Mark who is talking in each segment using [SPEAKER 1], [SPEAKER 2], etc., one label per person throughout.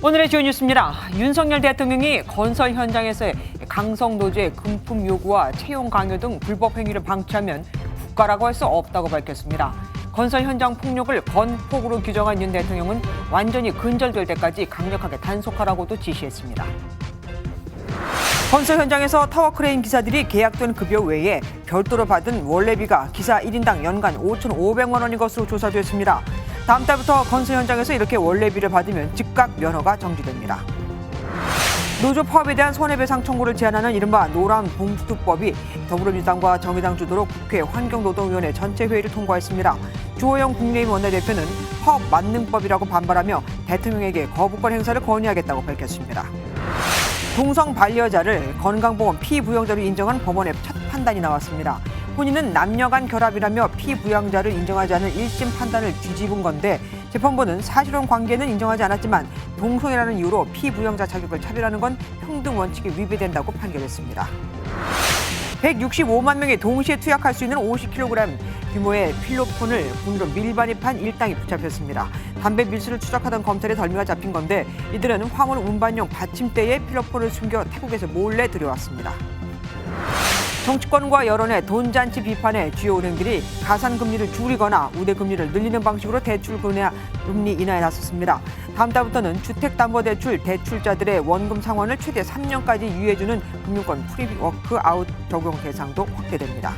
[SPEAKER 1] 오늘의 주요 뉴스입니다. 윤석열 대통령이 건설 현장에서의 강성노조의 금품 요구와 채용 강요 등 불법 행위를 방치하면 국가라고 할 수 없다고 밝혔습니다. 건설 현장 폭력을 건폭으로 규정한 윤 대통령은 완전히 근절될 때까지 강력하게 단속하라고도 지시했습니다. 건설 현장에서 타워크레인 기사들이 계약된 급여 외에 별도로 받은 원래비가 기사 1인당 연간 5,500만 원인 것으로 조사됐습니다. 다음 달부터 건설 현장에서 이렇게 원래비를 받으면 즉각 면허가 정지됩니다. 노조 파업에 대한 손해배상 청구를 제한하는 이른바 노란봉투법이 더불어민주당과 정의당 주도로 국회 환경노동위원회 전체 회의를 통과했습니다. 주호영 국민의힘 원내대표는 파업 만능법이라고 반발하며 대통령에게 거부권 행사를 건의하겠다고 밝혔습니다. 동성 반려자를 건강보험 피부양자로 인정한 법원의 첫 판단이 나왔습니다. 본인은 남녀 간 결합이라며 피부양자를 인정하지 않은 1심 판단을 뒤집은 건데 재판부는 사실혼 관계는 인정하지 않았지만 동성애라는 이유로 피부양자 자격을 차별하는 건 평등 원칙에 위배된다고 판결했습니다. 165만 명이 동시에 투약할 수 있는 50kg 규모의 필로폰을 국내로 밀반입한 일당이 붙잡혔습니다. 담배 밀수를 추적하던 검찰의 덜미가 잡힌 건데 이들은 화물 운반용 받침대에 필로폰을 숨겨 태국에서 몰래 들여왔습니다. 정치권과 여론의 돈잔치 비판에 주요 은행들이 가산금리를 줄이거나 우대금리를 늘리는 방식으로 대출금리 인하에 나섰습니다. 다음 달부터는 주택담보대출 대출자들의 원금 상환을 최대 3년까지 유예해주는 금융권 프리워크아웃 적용 대상도 확대됩니다.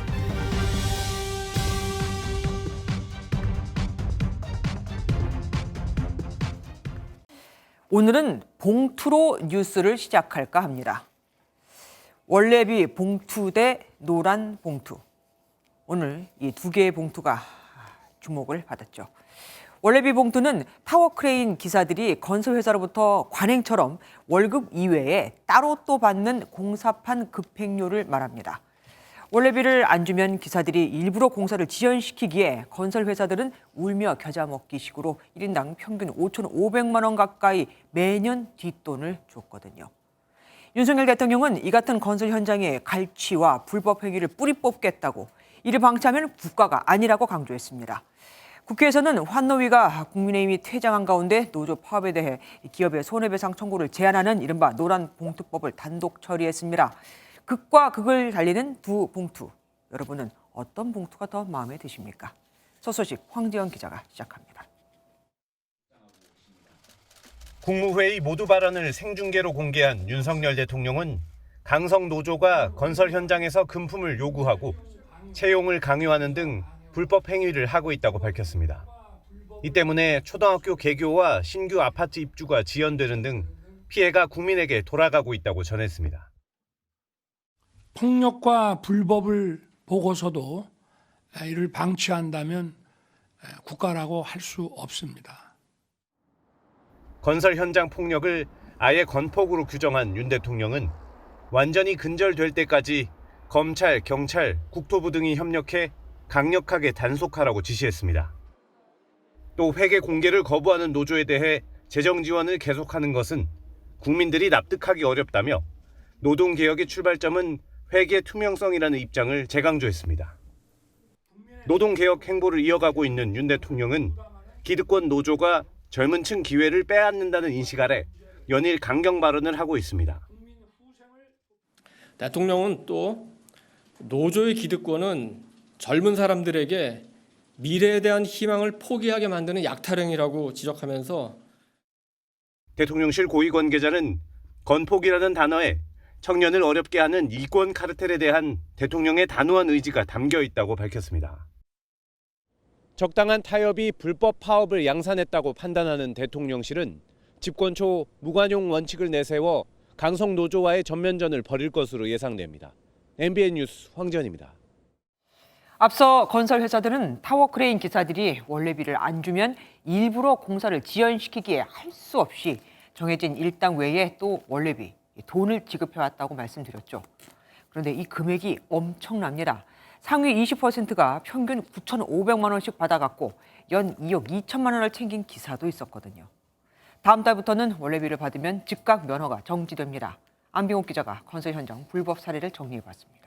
[SPEAKER 1] 오늘은 봉투로 뉴스를 시작할까 합니다. 원래비 봉투 대 노란 봉투. 오늘 이 두 개의 봉투가 주목을 받았죠. 원래비 봉투는 타워크레인 기사들이 건설회사로부터 관행처럼 월급 이외에 따로 또 받는 공사판 급행료를 말합니다. 원래비를 안 주면 기사들이 일부러 공사를 지연시키기에 건설회사들은 울며 겨자 먹기식으로 1인당 평균 5,500만 원 가까이 매년 뒷돈을 줬거든요. 윤석열 대통령은 이 같은 건설 현장의 갈취와 불법 행위를 뿌리 뽑겠다고 이를 방치하면 국가가 아니라고 강조했습니다. 국회에서는 환노위가 국민의힘이 퇴장한 가운데 노조 파업에 대해 기업의 손해배상 청구를 제한하는 이른바 노란봉투법을 단독 처리했습니다. 극과 극을 달리는 두 봉투. 여러분은 어떤 봉투가 더 마음에 드십니까? 서소식 황지연 기자가 시작합니다.
[SPEAKER 2] 국무회의 모두 발언을 생중계로 공개한 윤석열 대통령은 강성 노조가 건설 현장에서 금품을 요구하고 채용을 강요하는 등 불법 행위를 하고 있다고 밝혔습니다. 이 때문에 초등학교 개교와 신규 아파트 입주가 지연되는 등 피해가 국민에게 돌아가고 있다고 전했습니다.
[SPEAKER 3] 폭력과 불법을 보고서도 이를 방치한다면 국가라고 할 수 없습니다.
[SPEAKER 2] 건설 현장 폭력을 아예 건폭으로 규정한 윤 대통령은 완전히 근절될 때까지 검찰, 경찰, 국토부 등이 협력해 강력하게 단속하라고 지시했습니다. 또 회계 공개를 거부하는 노조에 대해 재정 지원을 계속하는 것은 국민들이 납득하기 어렵다며 노동개혁의 출발점은 회계 투명성이라는 입장을 재강조했습니다. 노동개혁 행보를 이어가고 있는 윤 대통령은 기득권 노조가 젊은 층 기회를 빼앗는다는 인식 아래 연일 강경 발언을 하고 있습니다.
[SPEAKER 4] 대통령은 또 노조의 기득권은 젊은 사람들에게 미래에 대한 희망을 포기하게 만드는 약타령이라고 지적하면서
[SPEAKER 2] 대통령실 고위 관계자는 건폭이라는 단어에 청년을 어렵게 하는 이권 카르텔에 대한 대통령의 단호한 의지가 담겨 있다고 밝혔습니다. 적당한 타협이 불법 파업을 양산했다고 판단하는 대통령실은 집권 초 무관용 원칙을 내세워 강성 노조와의 전면전을 벌일 것으로 예상됩니다. MBN 뉴스 황지연입니다.
[SPEAKER 1] 앞서 건설 회사들은 타워크레인 기사들이 원래비를 안 주면 일부러 공사를 지연시키기에 할 수 없이 정해진 일당 외에 또 원래비, 돈을 지급해왔다고 말씀드렸죠. 그런데 이 금액이 엄청납니다. 상위 20%가 평균 9,500만 원씩 받아갔고 연 2억 2천만 원을 챙긴 기사도 있었거든요. 다음 달부터는 원래비를 받으면 즉각 면허가 정지됩니다. 안병옥 기자가 건설 현장 불법 사례를 정리해봤습니다.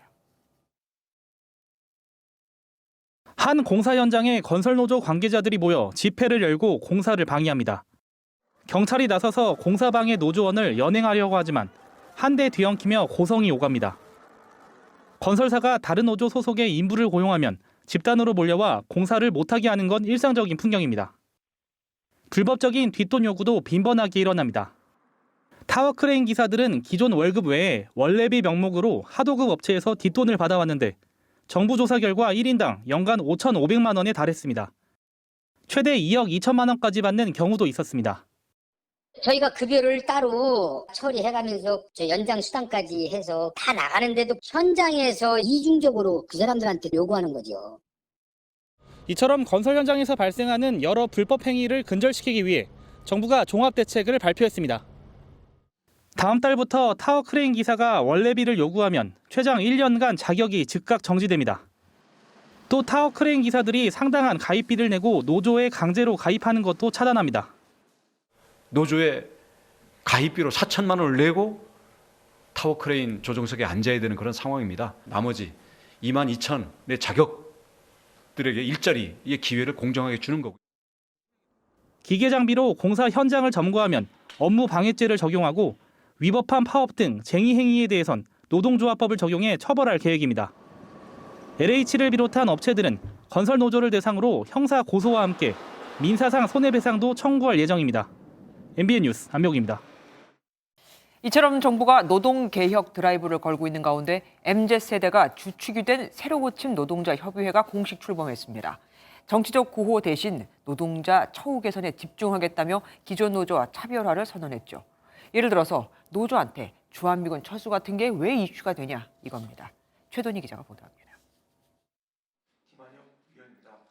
[SPEAKER 5] 한 공사 현장에 건설노조 관계자들이 모여 집회를 열고 공사를 방해합니다. 경찰이 나서서 공사방해 노조원을 연행하려고 하지만 한 대 뒤엉키며 고성이 오갑니다. 건설사가 다른 노조 소속의 인부를 고용하면 집단으로 몰려와 공사를 못하게 하는 건 일상적인 풍경입니다. 불법적인 뒷돈 요구도 빈번하게 일어납니다. 타워크레인 기사들은 기존 월급 외에 원래비 명목으로 하도급 업체에서 뒷돈을 받아왔는데 정부 조사 결과 1인당 연간 5,500만 원에 달했습니다. 최대 2억 2천만 원까지 받는 경우도 있었습니다.
[SPEAKER 6] 저희가 급여를 따로 처리해가면서 연장 수당까지 해서 다 나가는데도 현장에서 이중적으로 그 사람들한테 요구하는 거죠.
[SPEAKER 5] 이처럼 건설 현장에서 발생하는 여러 불법 행위를 근절시키기 위해 정부가 종합대책을 발표했습니다. 다음 달부터 타워 크레인 기사가 원래비를 요구하면 최장 1년간 자격이 즉각 정지됩니다. 또 타워 크레인 기사들이 상당한 가입비를 내고 노조에 강제로 가입하는 것도 차단합니다.
[SPEAKER 7] 노조에 가입비로 4천만 원을 내고 타워 크레인 조종석에 앉아야 되는 그런 상황입니다. 나머지 2만 2천의 자격들에게 일자리의 기회를 공정하게 주는 거고요.
[SPEAKER 5] 기계 장비로 공사 현장을 점거하면 업무 방해죄를 적용하고 위법한 파업 등 쟁의 행위에 대해선 노동조합법을 적용해 처벌할 계획입니다. LH를 비롯한 업체들은 건설 노조를 대상으로 형사 고소와 함께 민사상 손해배상도 청구할 예정입니다. MBN 뉴스 안명욱입니다.
[SPEAKER 1] 이처럼 정부가 노동개혁 드라이브를 걸고 있는 가운데 MZ세대가 주축이 된 새로 고침 노동자 협의회가 공식 출범했습니다. 정치적 구호 대신 노동자 처우 개선에 집중하겠다며 기존 노조와 차별화를 선언했죠. 예를 들어서 노조한테 주한미군 철수 같은 게 왜 이슈가 되냐 이겁니다. 최돈희 기자가 보도합니다.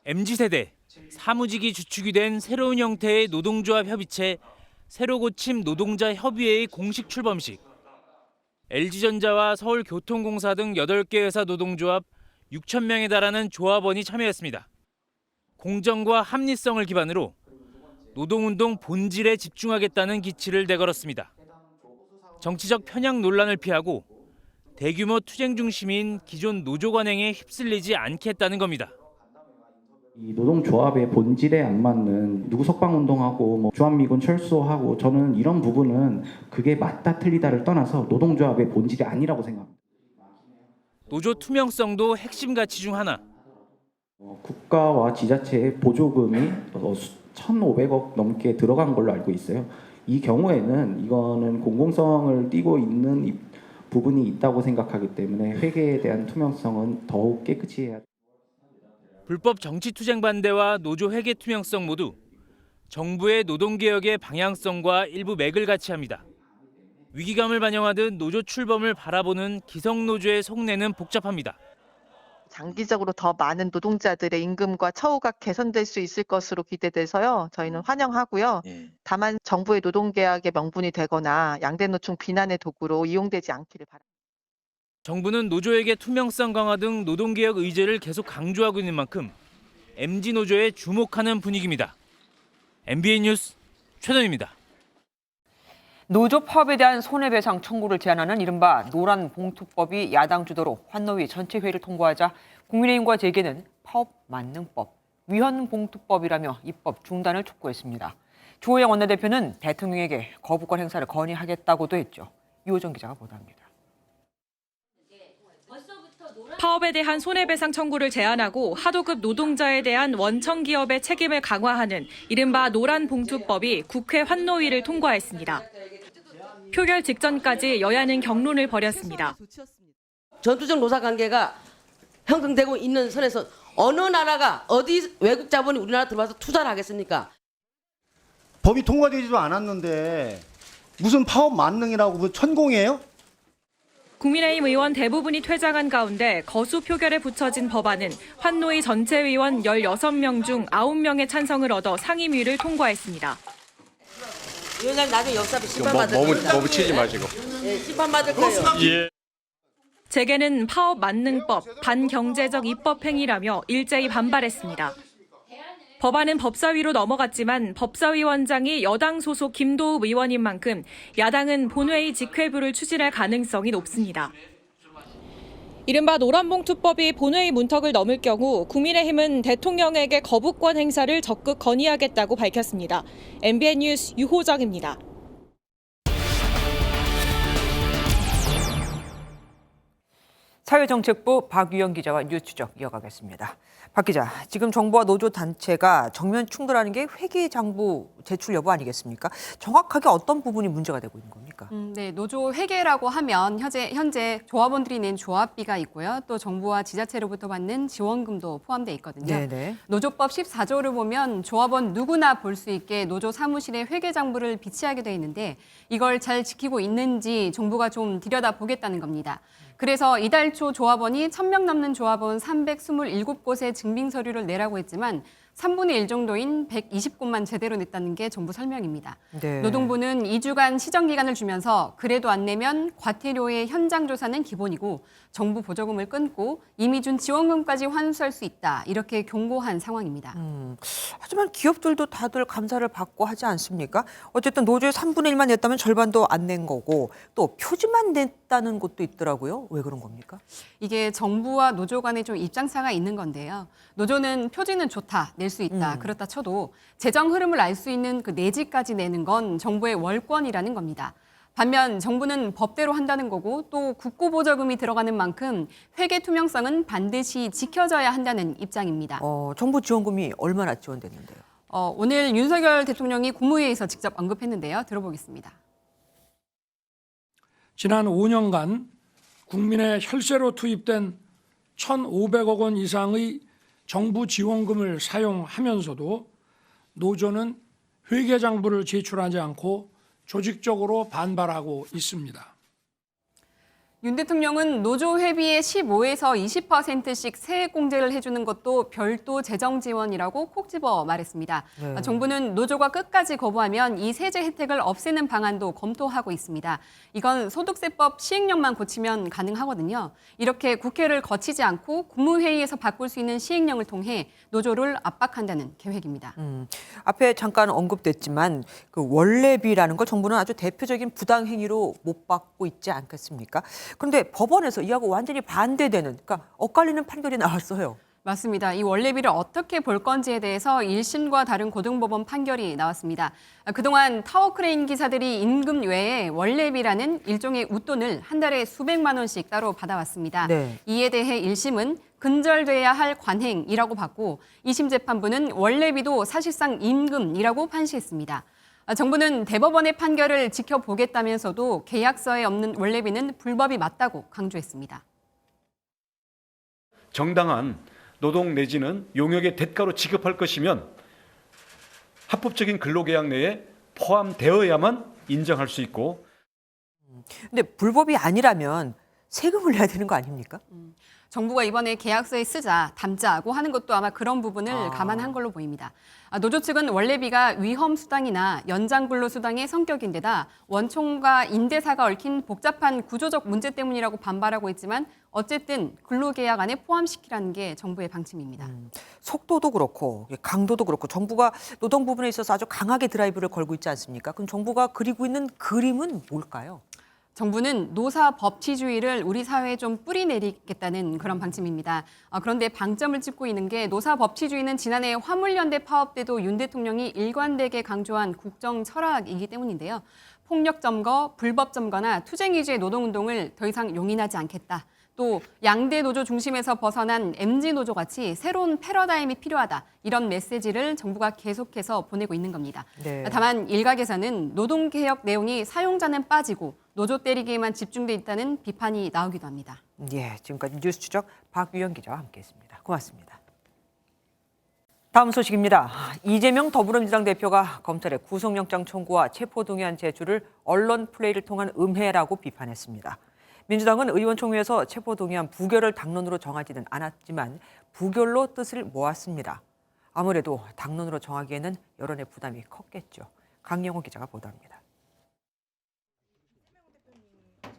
[SPEAKER 8] MZ세대, 사무직이 주축이 된 새로운 형태의 노동조합 협의체 새로 고침 노동자 협의회의 공식 출범식. LG전자와 서울교통공사 등 8개 회사 노동조합 6천 명에 달하는 조합원이 참여했습니다. 공정과 합리성을 기반으로 노동운동 본질에 집중하겠다는 기치를 내걸었습니다. 정치적 편향 논란을 피하고 대규모 투쟁 중심인 기존 노조 관행에 휩쓸리지 않겠다는 겁니다.
[SPEAKER 9] 이 노동조합의 본질에 안 맞는 누구 석방운동하고 주한미군 철수하고 저는 이런 부분은 그게 맞다 틀리다를 떠나서 노동조합의 본질이 아니라고 생각합니다.
[SPEAKER 8] 노조 투명성도 핵심 가치 중 하나.
[SPEAKER 9] 국가와 지자체의 보조금이 1,500억 넘게 들어간 걸로 알고 있어요. 이 경우에는 이거는 공공성을 띠고 있는 부분이 있다고 생각하기 때문에 회계에 대한 투명성은 더욱 깨끗이 해야 합니다.
[SPEAKER 8] 불법 정치 투쟁 반대와 노조 회계 투명성 모두 정부의 노동개혁의 방향성과 일부 맥을 같이 합니다. 위기감을 반영하듯 노조 출범을 바라보는 기성노조의 속내는 복잡합니다.
[SPEAKER 10] 장기적으로 더 많은 노동자들의 임금과 처우가 개선될 수 있을 것으로 기대돼서요. 저희는 환영하고요. 다만 정부의 노동개혁의 명분이 되거나 양대노총 비난의 도구로 이용되지 않기를 바랍니다.
[SPEAKER 8] 정부는 노조에게 투명성 강화 등 노동개혁 의제를 계속 강조하고 있는 만큼 MZ노조에 주목하는 분위기입니다. MBN 뉴스 최돈입니다.
[SPEAKER 1] 노조 파업에 대한 손해배상 청구를 제한하는 이른바 노란봉투법이 야당 주도로 환노위 전체 회의를 통과하자 국민의힘과 재계는 파업 만능법, 위헌봉투법이라며 입법 중단을 촉구했습니다. 주호영 원내대표는 대통령에게 거부권 행사를 건의하겠다고도 했죠. 유호정 기자가 보도합니다.
[SPEAKER 11] 파업에 대한 손해배상 청구를 제한하고 하도급 노동자에 대한 원청 기업의 책임을 강화하는 이른바 노란봉투법이 국회 환노위를 통과했습니다. 표결 직전까지 여야는 격론을 벌였습니다.
[SPEAKER 12] 전투적 노사관계가 형성되고 있는 선에서 어느 나라가 어디 외국 자본이 우리나라 들어와서 투자를 하겠습니까?
[SPEAKER 13] 법이 통과되지도 않았는데 무슨 파업 만능이라고 뭐 천공이에요?
[SPEAKER 11] 국민의힘 의원 대부분이 퇴장한 가운데 거수 표결에 붙여진 법안은 환노위 전체 의원 16명 중 9명의 찬성을 얻어 상임위를 통과했습니다.
[SPEAKER 12] 위원장 나중에 역사비 심판받을 거예요.
[SPEAKER 4] 너무 치지 마시고.
[SPEAKER 12] 네, 심판받을 거예요.
[SPEAKER 4] 예.
[SPEAKER 11] 재계는 파업 만능법, 반경제적 입법 행위라며 일제히 반발했습니다. 법안은 법사위로 넘어갔지만 법사위원장이 여당 소속 김도읍 의원인 만큼 야당은 본회의 직회부를 추진할 가능성이 높습니다. 이른바 노란봉투법이 본회의 문턱을 넘을 경우 국민의힘은 대통령에게 거부권 행사를 적극 건의하겠다고 밝혔습니다. MBN 뉴스 유호정입니다.
[SPEAKER 1] 사회정책부 박유영 기자와 뉴스 추적 이어가겠습니다. 박 기자, 지금 정부와 노조 단체가 정면 충돌하는 게 회계장부 제출 여부 아니겠습니까? 정확하게 어떤 부분이 문제가 되고 있는 겁니까?
[SPEAKER 14] 네, 노조 회계라고 하면 현재 조합원들이 낸 조합비가 있고요. 또 정부와 지자체로부터 받는 지원금도 포함되어 있거든요.
[SPEAKER 1] 네네.
[SPEAKER 14] 노조법 14조를 보면 조합원 누구나 볼 수 있게 노조 사무실에 회계장부를 비치하게 돼 있는데 이걸 잘 지키고 있는지 정부가 좀 들여다보겠다는 겁니다. 그래서 이달 초 조합원이 1,000명 넘는 조합원 327곳에 증빙 서류를 내라고 했지만 3분의 1 정도인 120곳만 제대로 냈다는 게 정부 설명입니다.
[SPEAKER 1] 네.
[SPEAKER 14] 노동부는 2주간 시정기간을 주면서 그래도 안 내면 과태료의 현장 조사는 기본이고 정부 보조금을 끊고 이미 준 지원금까지 환수할 수 있다. 이렇게 경고한 상황입니다.
[SPEAKER 1] 하지만 기업들도 다들 감사를 받고 하지 않습니까? 어쨌든 노조의 3분의 1만 냈다면 절반도 안 낸 거고 또 표지만 냈다는 곳도 있더라고요. 왜 그런 겁니까?
[SPEAKER 14] 이게 정부와 노조 간에 좀 입장차가 있는 건데요. 노조는 표지는 좋다, 낼 수 있다. 그렇다 쳐도 재정 흐름을 알 수 있는 그 내지까지 내는 건 정부의 월권이라는 겁니다. 반면 정부는 법대로 한다는 거고 또 국고보조금이 들어가는 만큼 회계 투명성은 반드시 지켜져야 한다는 입장입니다.
[SPEAKER 1] 정부 지원금이 얼마나 지원됐는데요?
[SPEAKER 14] 오늘 윤석열 대통령이 국무회의에서 직접 언급했는데요. 들어보겠습니다.
[SPEAKER 3] 지난 5년간 국민의 혈세로 투입된 1,500억 원 이상의 정부 지원금을 사용하면서도 노조는 회계장부를 제출하지 않고 조직적으로 반발하고 있습니다.
[SPEAKER 14] 윤 대통령은 노조 회비의 15에서 20%씩 세액공제를 해주는 것도 별도 재정 지원이라고 콕 집어 말했습니다.
[SPEAKER 1] 네.
[SPEAKER 14] 정부는 노조가 끝까지 거부하면 이 세제 혜택을 없애는 방안도 검토하고 있습니다. 이건 소득세법 시행령만 고치면 가능하거든요. 이렇게 국회를 거치지 않고 국무회의에서 바꿀 수 있는 시행령을 통해 노조를 압박한다는 계획입니다.
[SPEAKER 1] 앞에 잠깐 언급됐지만 그 원래비라는 걸 정부는 아주 대표적인 부당 행위로 못 받고 있지 않겠습니까? 그런데 법원에서 이하고 완전히 반대되는, 그러니까 엇갈리는 판결이 나왔어요.
[SPEAKER 14] 맞습니다. 이 원래비를 어떻게 볼 건지에 대해서 1심과 다른 고등법원 판결이 나왔습니다. 그동안 타워크레인 기사들이 임금 외에 원래비라는 일종의 웃돈을 한 달에 수백만 원씩 따로 받아왔습니다.
[SPEAKER 1] 네.
[SPEAKER 14] 이에 대해 1심은 근절돼야 할 관행이라고 봤고 2심 재판부는 원래비도 사실상 임금이라고 판시했습니다. 정부는 대법원의 판결을 지켜보겠다면서도 계약서에 없는 원래비는 불법이 맞다고 강조했습니다.
[SPEAKER 7] 정당한 노동 내지는 용역의 대가로 지급할 것이면 합법적인 근로계약 내에 포함되어야만 인정할 수 있고.
[SPEAKER 1] 근데 불법이 아니라면 세금을 내야 되는 거 아닙니까?
[SPEAKER 14] 정부가 이번에 계약서에 쓰자, 담자고 하는 것도 아마 그런 부분을 감안한 걸로 보입니다. 노조 측은 원래비가 위험수당이나 연장근로수당의 성격인데다 원총과 임대사가 얽힌 복잡한 구조적 문제 때문이라고 반발하고 있지만 어쨌든 근로계약 안에 포함시키라는 게 정부의 방침입니다.
[SPEAKER 1] 속도도 그렇고 강도도 그렇고 정부가 노동 부분에 있어서 아주 강하게 드라이브를 걸고 있지 않습니까? 그럼 정부가 그리고 있는 그림은 뭘까요?
[SPEAKER 14] 정부는 노사 법치주의를 우리 사회에 좀 뿌리내리겠다는 그런 방침입니다. 그런데 방점을 찍고 있는 게 노사 법치주의는 지난해 화물연대 파업 때도 윤 대통령이 일관되게 강조한 국정 철학이기 때문인데요. 폭력 점거, 불법 점거나 투쟁 위주의 노동운동을 더 이상 용인하지 않겠다. 또 양대 노조 중심에서 벗어난 MG 노조 같이 새로운 패러다임이 필요하다. 이런 메시지를 정부가 계속해서 보내고 있는 겁니다.
[SPEAKER 1] 네.
[SPEAKER 14] 다만 일각에서는 노동개혁 내용이 사용자는 빠지고 노조 때리기에만 집중돼 있다는 비판이 나오기도 합니다.
[SPEAKER 1] 예, 지금까지 뉴스 추적 박유영 기자와 함께했습니다. 고맙습니다. 다음 소식입니다. 이재명 더불어민주당 대표가 검찰의 구속영장 청구와 체포동의안 제출을 언론 플레이를 통한 음해라고 비판했습니다. 민주당은 의원총회에서 체포동의안 부결을 당론으로 정하지는 않았지만 부결로 뜻을 모았습니다. 아무래도 당론으로 정하기에는 여론의 부담이 컸겠죠. 강영호 기자가 보도합니다.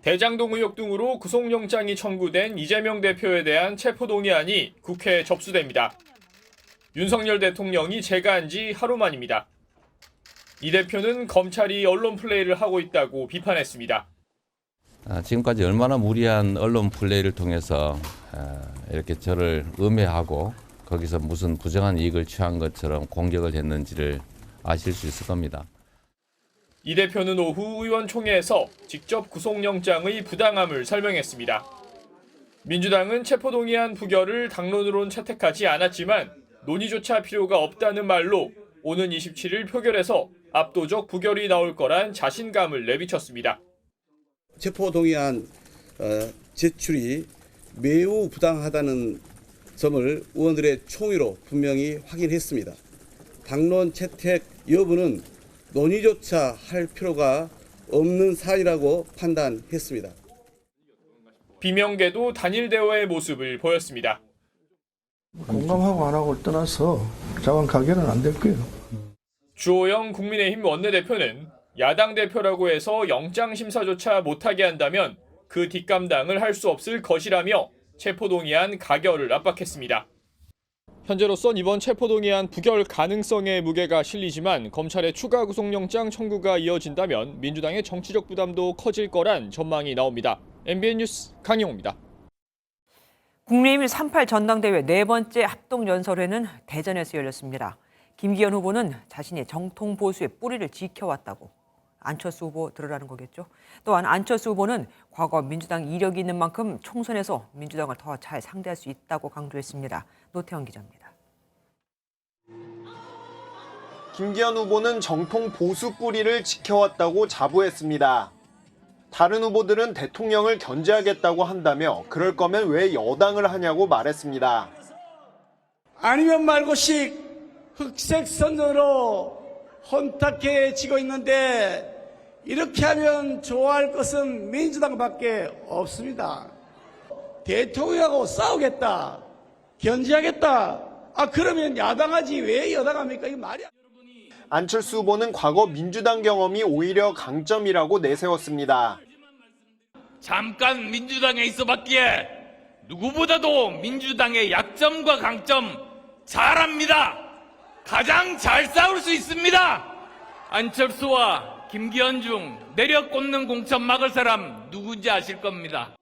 [SPEAKER 15] 대장동 의혹 등으로 구속영장이 청구된 이재명 대표에 대한 체포동의안이 국회에 접수됩니다. 윤석열 대통령이 제거한 지 하루 만입니다. 이 대표는 검찰이 언론 플레이를 하고 있다고 비판했습니다.
[SPEAKER 16] 지금까지 얼마나 무리한 언론 플레이를 통해서 이렇게 저를 음해하고 거기서 무슨 부정한 이익을 취한 것처럼 공격을 했는지를 아실 수 있을 겁니다.
[SPEAKER 15] 이 대표는 오후 의원총회에서 직접 구속영장의 부당함을 설명했습니다. 민주당은 체포동의안 부결을 당론으론 채택하지 않았지만 논의조차 필요가 없다는 말로 오는 27일 표결에서 압도적 부결이 나올 거란 자신감을 내비쳤습니다.
[SPEAKER 17] 체포동의안 제출이 매우 부당하다는 점을 의원들의 총의로 분명히 확인했습니다. 당론 채택 여부는 논의조차 할 필요가 없는 사안이라고 판단했습니다.
[SPEAKER 15] 비명계도 단일 대화의 모습을 보였습니다.
[SPEAKER 18] 공감하고 안 하고를 떠나서 자원 가결은 안 될 거예요.
[SPEAKER 15] 주호영 국민의힘 원내대표는 야당 대표라고 해서 영장심사조차 못하게 한다면 그 뒷감당을 할 수 없을 것이라며 체포동의안 가결을 압박했습니다. 현재로선 이번 체포동의안 부결 가능성에 무게가 실리지만 검찰의 추가 구속영장 청구가 이어진다면 민주당의 정치적 부담도 커질 거란 전망이 나옵니다. MBN 뉴스 강영호입니다.
[SPEAKER 1] 국민의힘 38 전당대회 네 번째 합동연설회는 대전에서 열렸습니다. 김기현 후보는 자신이 정통 보수의 뿌리를 지켜왔다고. 안철수 후보 들으라는 거겠죠. 또한 안철수 후보는 과거 민주당 이력이 있는 만큼 총선에서 민주당을 더 잘 상대할 수 있다고 강조했습니다. 노태원 기자입니다.
[SPEAKER 19] 김기현 후보는 정통 보수 뿌리를 지켜왔다고 자부했습니다. 다른 후보들은 대통령을 견제하겠다고 한다며 그럴 거면 왜 여당을 하냐고 말했습니다.
[SPEAKER 20] 아니면 말고씩 흑색 선전으로 혼탁해지고 있는데 이렇게 하면 좋아할 것은 민주당밖에 없습니다. 대통령하고 싸우겠다, 견제하겠다. 그러면 야당하지 왜 여당합니까? 이거 말이야.
[SPEAKER 19] 안철수 후보는 과거 민주당 경험이 오히려 강점이라고 내세웠습니다.
[SPEAKER 21] 잠깐 민주당에 있어봤기에 누구보다도 민주당의 약점과 강점 잘 압니다. 가장 잘 싸울 수 있습니다. 안철수와 김기현 중 내려 꽂는 공천 막을 사람 누군지 아실 겁니다.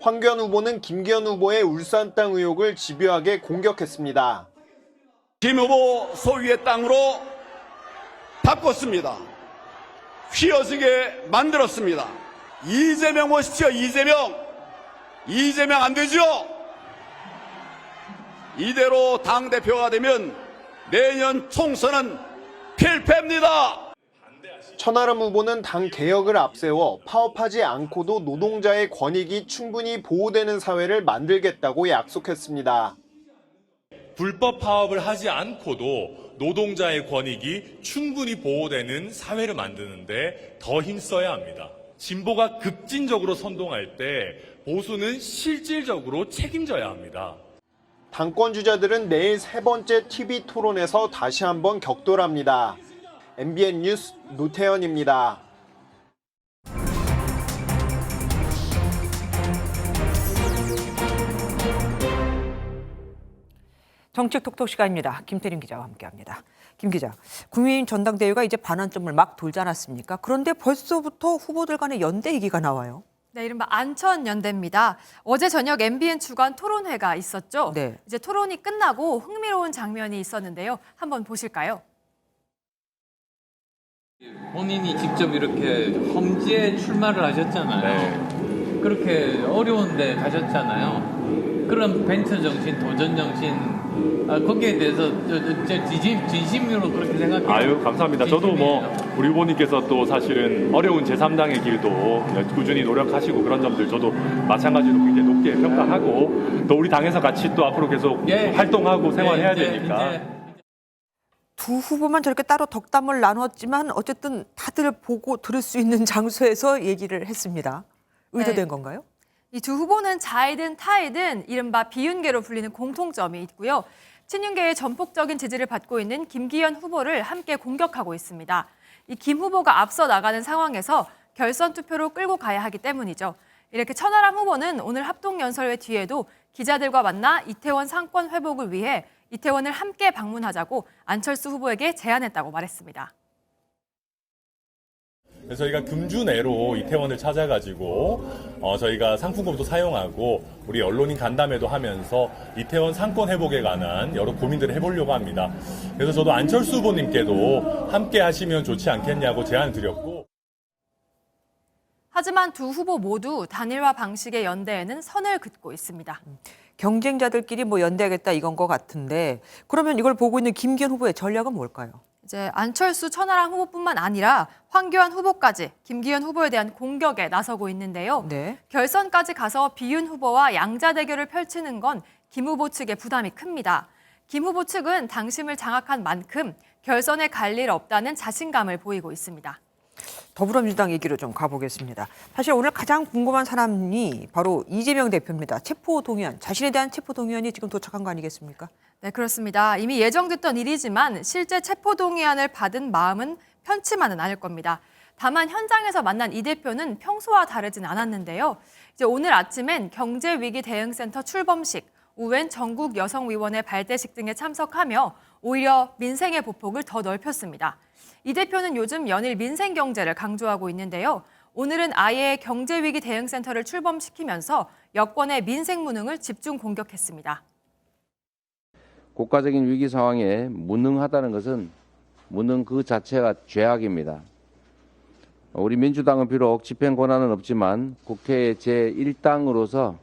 [SPEAKER 19] 황교안 후보는 김기현 후보의 울산 땅 의혹을 집요하게 공격했습니다.
[SPEAKER 20] 김 후보 소유의 땅으로 바꿨습니다. 휘어지게 만들었습니다. 이재명 보십시오. 이재명 안 되죠? 이대로 당대표가 되면 내년 총선은 필패입니다.
[SPEAKER 19] 천하람 후보는 당 개혁을 앞세워 파업하지 않고도 노동자의 권익이 충분히 보호되는 사회를 만들겠다고 약속했습니다.
[SPEAKER 22] 불법 파업을 하지 않고도 노동자의 권익이 충분히 보호되는 사회를 만드는데 더 힘써야 합니다. 진보가 급진적으로 선동할 때 보수는 실질적으로 책임져야 합니다.
[SPEAKER 19] 당권 주자들은 내일 세 번째 TV 토론에서 다시 한번 격돌합니다. MBN 뉴스 노태현입니다.
[SPEAKER 1] 정책 톡톡 시간입니다. 김태린 기자와 함께합니다. 김 기자, 국민의힘 전당대회가 이제 반환점을 막 돌지 않았습니까? 그런데 벌써부터 후보들 간의 연대 얘기가 나와요.
[SPEAKER 23] 네, 이른바 안천연대입니다. 어제 저녁 MBN 주간 토론회가 있었죠.
[SPEAKER 1] 네.
[SPEAKER 23] 이제 토론이 끝나고 흥미로운 장면이 있었는데요. 한번 보실까요?
[SPEAKER 24] 본인이 직접 이렇게 험지에 출마를 하셨잖아요. 그렇게 어려운데 가셨잖아요. 그런 벤처 정신, 도전 정신, 거기에 대해서 진심으로 그렇게 생각해요.
[SPEAKER 25] 아유, 감사합니다. 저도 우리 후보님께서 또 사실은 어려운 제3당의 길도 꾸준히 노력하시고 그런 점들 저도 마찬가지로 굉장히 높게 평가하고 또 우리 당에서 같이 또 앞으로 계속 활동하고 생활해야 되니까.
[SPEAKER 1] 두 후보만 저렇게 따로 덕담을 나눴지만 어쨌든 다들 보고 들을 수 있는 장소에서 얘기를 했습니다. 의도된 건가요?
[SPEAKER 23] 이 두 후보는 자이든 타이든 이른바 비윤계로 불리는 공통점이 있고요. 친윤계의 전폭적인 지지를 받고 있는 김기현 후보를 함께 공격하고 있습니다. 이 김 후보가 앞서 나가는 상황에서 결선 투표로 끌고 가야 하기 때문이죠. 이렇게 천하람 후보는 오늘 합동연설회 뒤에도 기자들과 만나 이태원 상권 회복을 위해 이태원을 함께 방문하자고 안철수 후보에게 제안했다고 말했습니다.
[SPEAKER 22] 그래서 저희가 금주 내로 이태원을 찾아가지고 저희가 상품권도 사용하고 우리 언론인 간담회도 하면서 이태원 상권 회복에 관한 여러 고민들을 해보려고 합니다. 그래서 저도 안철수 후보님께도 함께 하시면 좋지 않겠냐고 제안을 드렸고.
[SPEAKER 23] 하지만 두 후보 모두 단일화 방식의 연대에는 선을 긋고 있습니다.
[SPEAKER 1] 경쟁자들끼리 뭐 연대하겠다 이건 것 같은데 그러면 이걸 보고 있는 김기현 후보의 전략은 뭘까요?
[SPEAKER 23] 이제 안철수 천하람 후보뿐만 아니라 황교안 후보까지 김기현 후보에 대한 공격에 나서고 있는데요.
[SPEAKER 1] 네.
[SPEAKER 23] 결선까지 가서 비윤 후보와 양자 대결을 펼치는 건 김 후보 측의 부담이 큽니다. 김 후보 측은 당심을 장악한 만큼 결선에 갈 일 없다는 자신감을 보이고 있습니다.
[SPEAKER 1] 더불어민주당 얘기로 좀 가보겠습니다. 사실 오늘 가장 궁금한 사람이 바로 이재명 대표입니다. 체포동의안, 자신에 대한 체포동의안이 지금 도착한 거 아니겠습니까?
[SPEAKER 23] 네, 그렇습니다. 이미 예정됐던 일이지만 실제 체포동의안을 받은 마음은 편치만은 않을 겁니다. 다만 현장에서 만난 이 대표는 평소와 다르진 않았는데요. 이제 오늘 아침엔 경제위기대응센터 출범식, 오웬 전국 여성위원회 발대식 등에 참석하며 오히려 민생의 보폭을 더 넓혔습니다. 이 대표는 요즘 연일 민생 경제를 강조하고 있는데요. 오늘은 아예 경제위기대응센터를 출범시키면서 여권의 민생 무능을 집중 공격했습니다.
[SPEAKER 16] 국가적인 위기 상황에 무능하다는 것은 무능 그 자체가 죄악입니다. 우리 민주당은 비록 집행 권한은 없지만 국회의 제1당으로서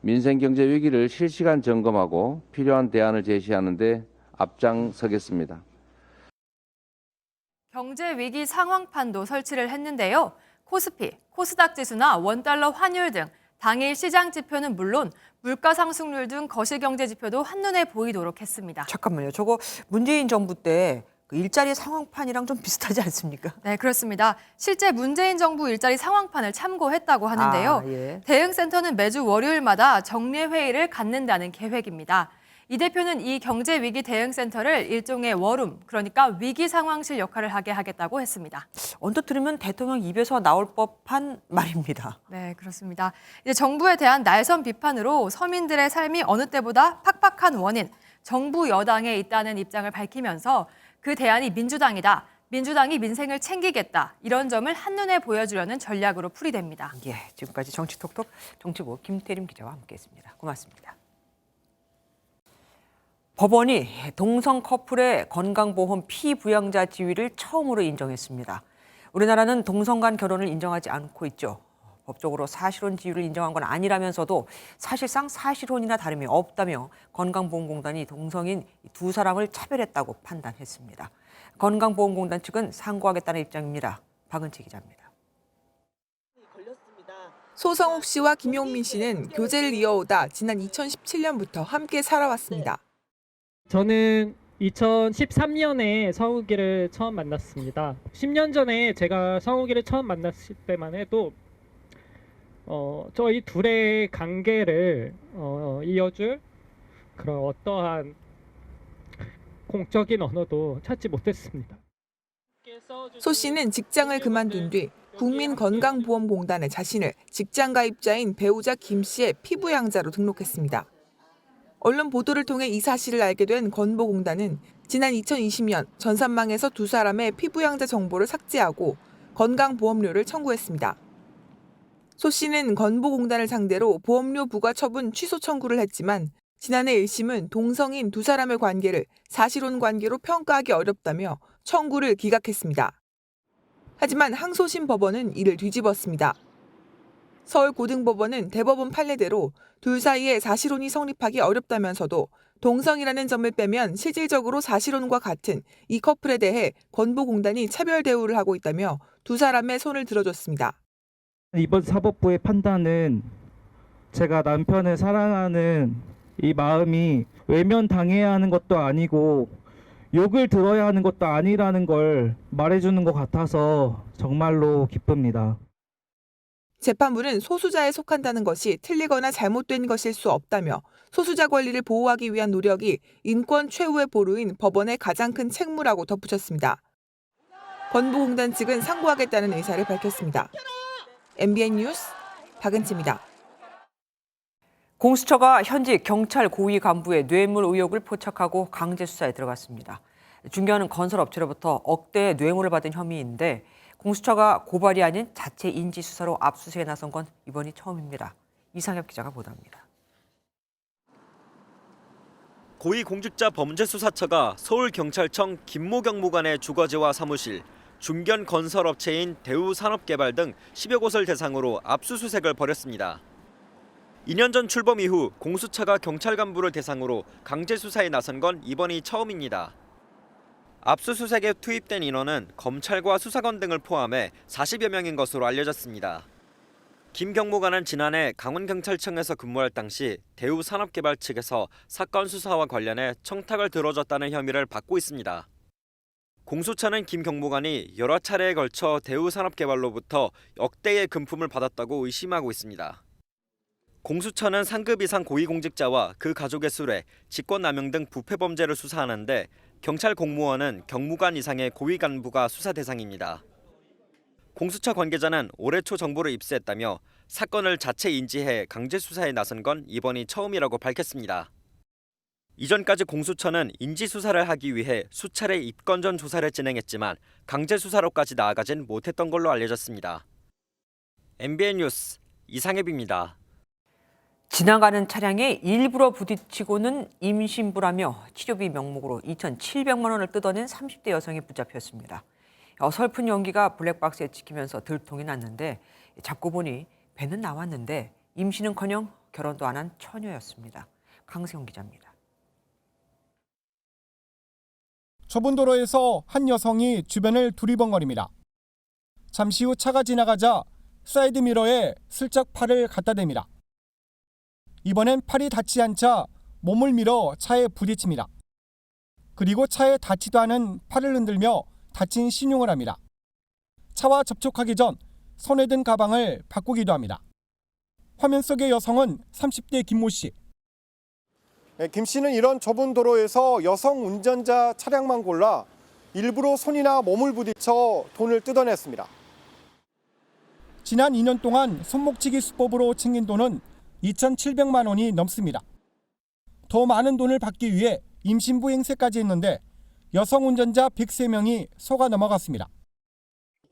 [SPEAKER 16] 민생 경제 위기를 실시간 점검하고 필요한 대안을 제시하는 데 앞장서겠습니다.
[SPEAKER 23] 경제 위기 상황판도 설치를 했는데요. 코스피, 코스닥 지수나 원달러 환율 등 당일 시장 지표는 물론 물가 상승률 등 거시경제 지표도 한눈에 보이도록 했습니다.
[SPEAKER 1] 잠깐만요. 저거 문재인 정부 때 그 일자리 상황판이랑 좀 비슷하지 않습니까?
[SPEAKER 23] 네, 그렇습니다. 실제 문재인 정부 일자리 상황판을 참고했다고 하는데요.
[SPEAKER 1] 예.
[SPEAKER 23] 대응센터는 매주 월요일마다 정례회의를 갖는다는 계획입니다. 이 대표는 이 경제위기 대응센터를 일종의 워룸, 그러니까 위기상황실 역할을 하게 하겠다고 했습니다.
[SPEAKER 1] 언뜻 들으면 대통령 입에서 나올 법한 말입니다.
[SPEAKER 23] 네, 그렇습니다. 이제 정부에 대한 날선 비판으로 서민들의 삶이 어느 때보다 팍팍한 원인, 정부 여당에 있다는 입장을 밝히면서 그 대안이 민주당이다. 민주당이 민생을 챙기겠다. 이런 점을 한눈에 보여주려는 전략으로 풀이됩니다.
[SPEAKER 1] 예, 지금까지 정치톡톡 정치부 김태림 기자와 함께했습니다. 고맙습니다. 법원이 동성 커플의 건강보험 피부양자 지위를 처음으로 인정했습니다. 우리나라는 동성 간 결혼을 인정하지 않고 있죠. 법적으로 사실혼 지위를 인정한 건 아니라면서도 사실상 사실혼이나 다름이 없다며 건강보험공단이 동성인 두 사람을 차별했다고 판단했습니다. 건강보험공단 측은 상고하겠다는 입장입니다. 박은채 기자입니다.
[SPEAKER 2] 소성욱 씨와 김용민 씨는 교제를 이어오다 지난 2017년부터 함께 살아왔습니다.
[SPEAKER 5] 저는 2013년에 성욱이를 처음 만났습니다. 10년 전에 제가 성욱이를 처음 만났을 때만 해도 저희 둘의 관계를 이어줄 그런 어떠한 공적인 언어도 찾지 못했습니다.
[SPEAKER 2] 소 씨는 직장을 그만둔 뒤 국민건강보험공단에 자신을 직장 가입자인 배우자 김 씨의 피부양자로 등록했습니다. 언론 보도를 통해 이 사실을 알게 된 건보공단은 지난 2020년 전산망에서 두 사람의 피부양자 정보를 삭제하고 건강보험료를 청구했습니다. 소 씨는 건보공단을 상대로 보험료 부과 처분 취소 청구를 했지만 지난해 1심은 동성인 두 사람의 관계를 사실혼 관계로 평가하기 어렵다며 청구를 기각했습니다. 하지만 항소심 법원은 이를 뒤집었습니다. 서울고등법원은 대법원 판례대로 둘 사이에 사실혼이 성립하기 어렵다면서도 동성이라는 점을 빼면 실질적으로 사실혼과 같은 이 커플에 대해 건보공단이 차별 대우를 하고 있다며 두 사람의 손을 들어줬습니다.
[SPEAKER 5] 이번 사법부의 판단은 제가 남편을 사랑하는 이 마음이 외면당해야 하는 것도 아니고 욕을 들어야 하는 것도 아니라는 걸 말해주는 것 같아서 정말로 기쁩니다.
[SPEAKER 2] 재판부는 소수자에 속한다는 것이 틀리거나 잘못된 것일 수 없다며 소수자 권리를 보호하기 위한 노력이 인권 최후의 보루인 법원의 가장 큰 책무라고 덧붙였습니다. 건보공단 측은 상고하겠다는 의사를 밝혔습니다. MBN 뉴스 박은채입니다.
[SPEAKER 1] 공수처가 현직 경찰 고위 간부의 뇌물 의혹을 포착하고 강제 수사에 들어갔습니다. 중개하는 건설업체로부터 억대의 뇌물을 받은 혐의인데 공수처가 고발이 아닌 자체 인지 수사로 압수수색에 나선 건 이번이 처음입니다. 이상엽 기자가 보도합니다.
[SPEAKER 6] 고위공직자 범죄수사처가 서울경찰청 김모 경무관의 주거지와 사무실, 중견 건설업체인 대우산업개발 등 10여 곳을 대상으로 압수수색을 벌였습니다. 2년 전 출범 이후 공수처가 경찰 간부를 대상으로 강제 수사에 나선 건 이번이 처음입니다. 압수수색에 투입된 인원은 검찰과 수사관 등을 포함해 40여 명인 것으로 알려졌습니다. 김 경무관은 지난해 강원경찰청에서 근무할 당시 대우산업개발 측에서 사건 수사와 관련해 청탁을 들어줬다는 혐의를 받고 있습니다. 공수처는 김 경무관이 여러 차례에 걸쳐 대우산업개발로부터 억대의 금품을 받았다고 의심하고 있습니다. 공수처는 상급 이상 고위공직자와 그 가족의 수뢰, 직권남용 등 부패범죄를 수사하는데 경찰 공무원은 경무관 이상의 고위 간부가 수사 대상입니다. 공수처 관계자는 올해 초 정보를 입수했다며 사건을 자체 인지해 강제 수사에 나선 건 이번이 처음이라고 밝혔습니다. 이전까지 공수처는 인지 수사를 하기 위해 수차례 입건 전 조사를 진행했지만 강제 수사로까지 나아가진 못했던 걸로 알려졌습니다. MBN 뉴스 이상엽입니다.
[SPEAKER 1] 지나가는 차량에 일부러 부딪히고는 임신부라며 치료비 명목으로 2,700만 원을 뜯어낸 30대 여성이 붙잡혔습니다. 어설픈 연기가 블랙박스에 찍히면서 들통이 났는데 잡고 보니 배는 나왔는데 임신은커녕 결혼도 안 한 처녀였습니다. 강세훈 기자입니다.
[SPEAKER 8] 좁은 도로에서 한 여성이 주변을 두리번거립니다. 잠시 후 차가 지나가자 사이드미러에 슬쩍 팔을 갖다 댑니다. 이번엔 팔이 닿지 않자 몸을 밀어 차에 부딪힙니다. 그리고 차에 닿지도 않은 팔을 흔들며 다친 신용을 합니다. 차와 접촉하기 전 손에 든 가방을 바꾸기도 합니다. 화면 속의 여성은 30대 김모 씨. 김 씨는 이런 좁은 도로에서 여성 운전자 차량만 골라 일부러 손이나 몸을 부딪혀 돈을 뜯어냈습니다. 지난 2년 동안 손목치기 수법으로 챙긴 돈은 2,700만 원이 넘습니다. 더 많은 돈을 받기 위해 임신부 행세까지 했는데 여성 운전자 103명이 속아 넘어갔습니다.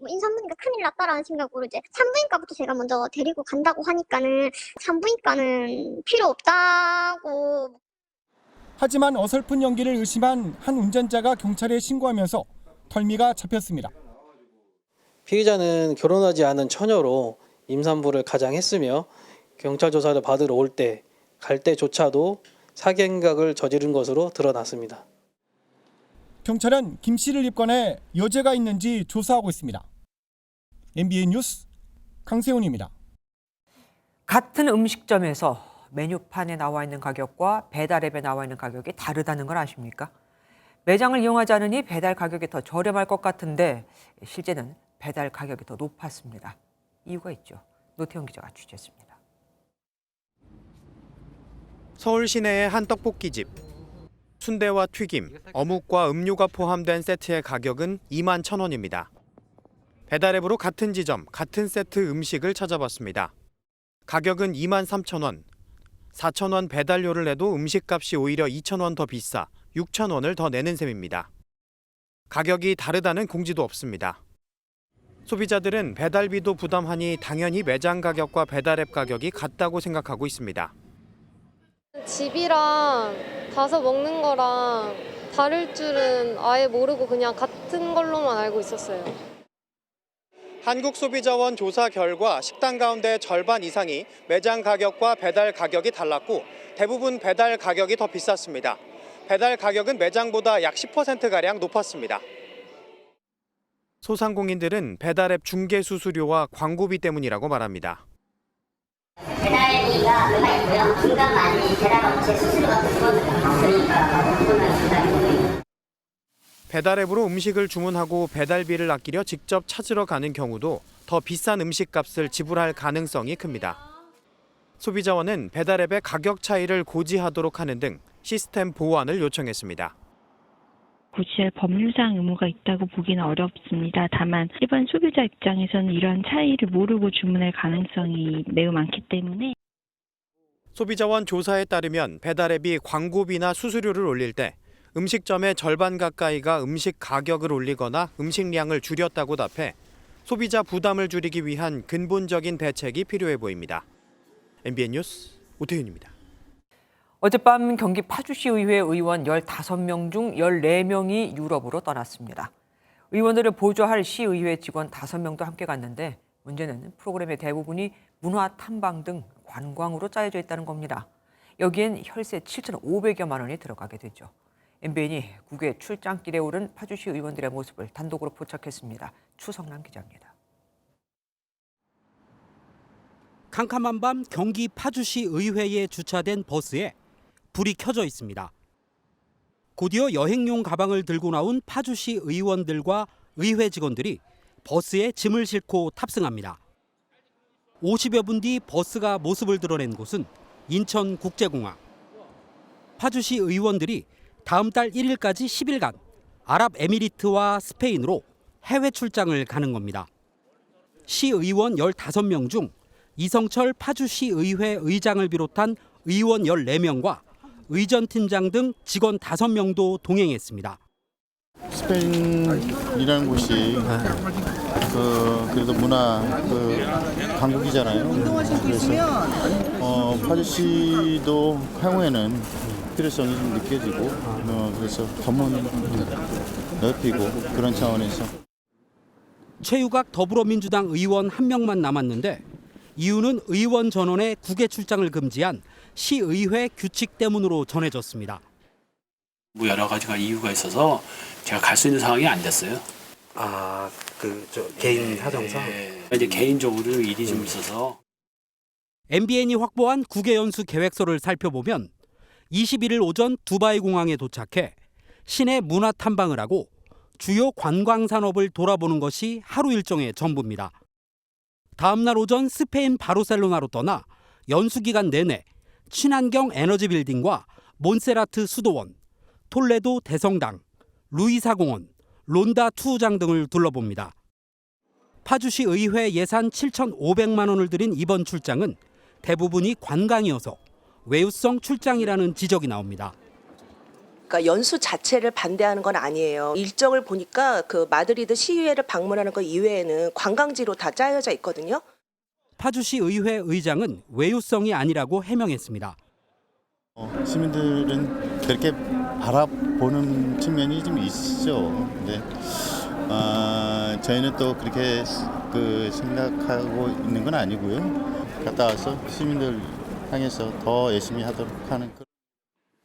[SPEAKER 9] 임산부니까 큰일 났다라는 생각으로 이제 산부인과부터 제가 먼저 데리고 간다고 하니까는 산부인과는 필요 없다고.
[SPEAKER 8] 하지만 어설픈 연기를 의심한 한 운전자가 경찰에 신고하면서 덜미가 잡혔습니다.
[SPEAKER 10] 피의자는 결혼하지 않은 처녀로 임산부를 가장했으며 경찰 조사를 받으러 올 때, 갈 때조차도 사기 행각을 저지른 것으로 드러났습니다.
[SPEAKER 8] 경찰은 김 씨를 입건해 여죄가 있는지 조사하고 있습니다. MBN 뉴스 강세훈입니다.
[SPEAKER 1] 같은 음식점에서 메뉴판에 나와 있는 가격과 배달앱에 나와 있는 가격이 다르다는 걸 아십니까? 매장을 이용하지 않으니 배달 가격이 더 저렴할 것 같은데 실제는 배달 가격이 더 높았습니다. 이유가 있죠. 노태영 기자가 취재했습니다.
[SPEAKER 13] 서울 시내의 한 떡볶이집. 순대와 튀김, 어묵과 음료가 포함된 세트의 가격은 21,000원입니다. 배달앱으로 같은 지점, 같은 세트 음식을 찾아봤습니다. 가격은 23,000원. 4,000원 배달료를 내도 음식값이 오히려 2,000원 더 비싸 6,000원을 더 내는 셈입니다. 가격이 다르다는 공지도 없습니다. 소비자들은 배달비도 부담하니 당연히 매장 가격과 배달앱 가격이 같다고 생각하고 있습니다.
[SPEAKER 26] 집이랑 가서 먹는 거랑 다를 줄은 아예 모르고 그냥 같은 걸로만 알고 있었어요.
[SPEAKER 13] 한국소비자원 조사 결과 식당 가운데 절반 이상이 매장 가격과 배달 가격이 달랐고 대부분 배달 가격이 더 비쌌습니다. 배달 가격은 매장보다 약 10%가량 높았습니다. 소상공인들은 배달앱 중개 수수료와 광고비 때문이라고 말합니다.
[SPEAKER 27] 배달비가 얼마 있고요. 중간 많이 배달업체 수수료가 그러니까 엄청난.
[SPEAKER 13] 배달앱으로 음식을 주문하고 배달비를 아끼려 직접 찾으러 가는 경우도 더 비싼 음식값을 지불할 가능성이 큽니다. 소비자원은 배달앱의 가격 차이를 고지하도록 하는 등 시스템 보완을 요청했습니다.
[SPEAKER 28] 고지할 법률상 의무가 있다고 보기는 어렵습니다. 다만 일반 소비자 입장에서는 이런 차이를 모르고 주문할 가능성이 매우 많기 때문에
[SPEAKER 13] 소비자원 조사에 따르면 배달앱이 광고비나 수수료를 올릴 때 음식점의 절반 가까이가 음식 가격을 올리거나 음식량을 줄였다고 답해 소비자 부담을 줄이기 위한 근본적인 대책이 필요해 보입니다. MBN 뉴스 오태윤입니다.
[SPEAKER 1] 어젯밤 경기 파주시 의회 의원 15명 중 14명이 유럽으로 떠났습니다. 의원들을 보조할 시의회 직원 5명도 함께 갔는데 문제는 프로그램의 대부분이 문화 탐방 등 관광으로 짜여져 있다는 겁니다. 여기엔 혈세 7,500여만 원이 들어가게 되죠. MBN이 국외 출장길에 오른 파주시 의원들의 모습을 단독으로 포착했습니다. 추성남 기자입니다.
[SPEAKER 3] 캄캄한 밤 경기 파주시 의회에 주차된 버스에 불이 켜져 있습니다. 곧이어 여행용 가방을 들고 나온 파주시 의원들과 의회 직원들이 버스에 짐을 싣고 탑승합니다. 50여 분 뒤 버스가 모습을 드러낸 곳은 인천국제공항. 파주시 의원들이 다음 달 1일까지 10일간 아랍에미리트와 스페인으로 해외 출장을 가는 겁니다. 시의원 15명 중 이성철 파주시의회 의장을 비롯한 의원 14명과 의전팀장 등 직원 5명도 동행했습니다.
[SPEAKER 4] 스페인이라는 곳이 그래도 문화 강국이잖아요. 그래서 파주시도 향후에는 필요성이 좀 느껴지고 그래서 전문 넓히고 그런 차원에서.
[SPEAKER 3] 최유각 더불어민주당 의원 1명만 남았는데 이유는 의원 전원의 국외 출장을 금지한 시의회 규칙 때문으로 전해졌습니다.
[SPEAKER 7] 여러 가지가 이유가 있어서 제가 갈 수 있는 상황이 안 됐어요.
[SPEAKER 3] 개인 사정상?
[SPEAKER 7] 이제 개인적으로 일이 좀 있어서.
[SPEAKER 3] MBN이 확보한 국외 연수 계획서를 살펴보면 21일 오전 두바이 공항에 도착해 시내 문화 탐방을 하고 주요 관광 산업을 돌아보는 것이 하루 일정의 전부입니다. 다음 날 오전 스페인 바르셀로나로 떠나 연수 기간 내내 친환경 에너지 빌딩과 몬세라트 수도원, 톨레도 대성당, 루이사 공원, 론다 투우장 등을 둘러봅니다. 파주시 의회 예산 7,500만 원을 들인 이번 출장은 대부분이 관광이어서 외유성 출장이라는 지적이 나옵니다.
[SPEAKER 11] 그러니까 연수 자체를 반대하는 건 아니에요. 일정을 보니까 그 마드리드 시의회를 방문하는 것 이외에는 관광지로 다 짜여져 있거든요.
[SPEAKER 3] 파주시 의회 의장은 외유성이 아니라고 해명했습니다.
[SPEAKER 4] 시민들은 그렇게 바라보는 측면이 좀 있죠. 근데 저희는 또 그렇게 생각하고 있는 건 아니고요. 갔다 와서 시민들 향해서 더 열심히 하도록 하는.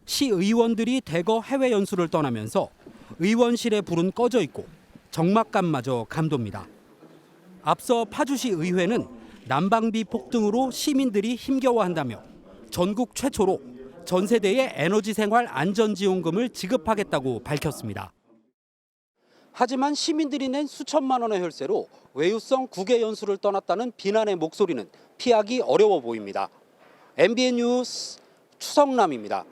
[SPEAKER 3] 시의원들이 대거 해외 연수를 떠나면서 의원실의 불은 꺼져 있고 적막감마저 감돕니다. 앞서 파주시 의회는 난방비 폭등으로 시민들이 힘겨워한다며 전국 최초로 전 세대의 에너지 생활 안전지원금을 지급하겠다고 밝혔습니다. 하지만 시민들이 낸 수천만 원의 혈세로 외유성 국외 연수를 떠났다는 비난의 목소리는 피하기 어려워 보입니다. MBN 뉴스 추성남입니다.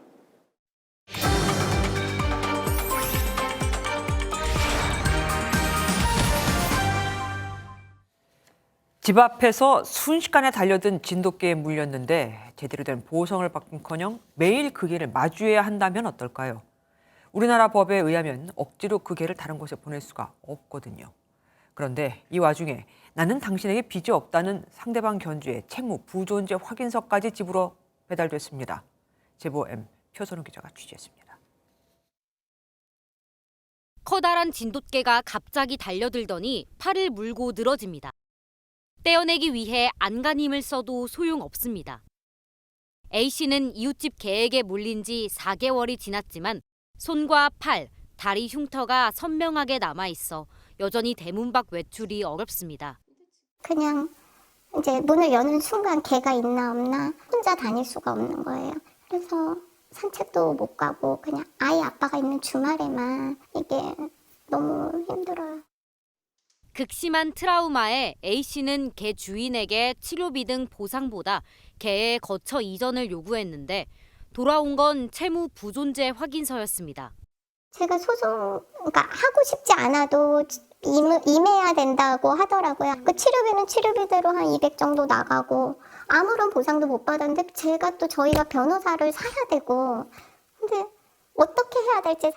[SPEAKER 1] 집 앞에서 순식간에 달려든 진돗개에 물렸는데 제대로 된 보상을 받긴커녕 매일 그 개를 마주해야 한다면 어떨까요? 우리나라 법에 의하면 억지로 그 개를 다른 곳에 보낼 수가 없거든요. 그런데 이 와중에 나는 당신에게 빚이 없다는 상대방 견주의 채무 부존재 확인서까지 집으로 배달됐습니다. 제보 M 표선우 기자가 취재했습니다.
[SPEAKER 12] 커다란 진돗개가 갑자기 달려들더니 팔을 물고 늘어집니다. 떼어내기 위해 안간힘을 써도 소용없습니다. A씨는 이웃집 개에게 물린 지 4개월이 지났지만 손과 팔, 다리 흉터가 선명하게 남아있어 여전히 대문 밖 외출이 어렵습니다.
[SPEAKER 9] 그냥 이제 문을 여는 순간 개가 있나 없나 혼자 다닐 수가 없는 거예요. 그래서 산책도 못 가고 그냥 아이 아빠가 있는 주말에만 이게 너무 힘들어요.
[SPEAKER 12] 극심한 트라우마에 A씨는 개 주인에게 치료비 등 보상보다 개의 거처 이전을 요구했는데 돌아온 건 채무 부존재 확인서였습니다.
[SPEAKER 9] 제가 그러니까 하고 싶지 않아도 임해야 된다고 하더라고요. 그 치료비는 치료비대로 한 200 정도 나가고 아무런 보상도 못 받았는데 제가 또 저희가 변호사를 사야 되고 근데 어떻게 해야 될지.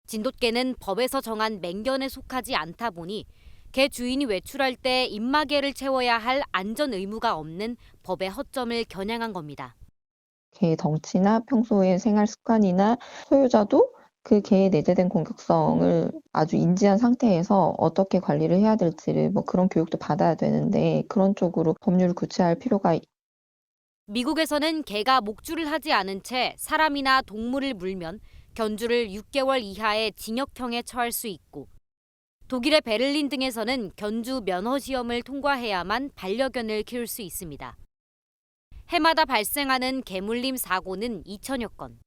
[SPEAKER 12] 진돗개는 법에서 정한 맹견에 속하지 않다 보니 개 주인이 외출할 때 입마개를 채워야 할 안전 의무가 없는 법의 허점을 겨냥한 겁니다.
[SPEAKER 14] 개의 덩치나 평소의 생활 습관이나 소유자도 그 개에 내재된 공격성을 아주 인지한 상태에서 어떻게 관리를 해야 될지를 그런 교육도 받아야 되는데 그런 쪽으로 법률을 구체화할 필요가
[SPEAKER 12] 미국에서는 개가 목줄을 하지 않은 채 사람이나 동물을 물면 견주를 6개월 이하의 징역형에 처할 수 있고 독일의 베를린 등에서는 견주 면허 시험을 통과해야만 반려견을 키울 수 있습니다. 해마다 발생하는 개물림 사고는 2천여 건.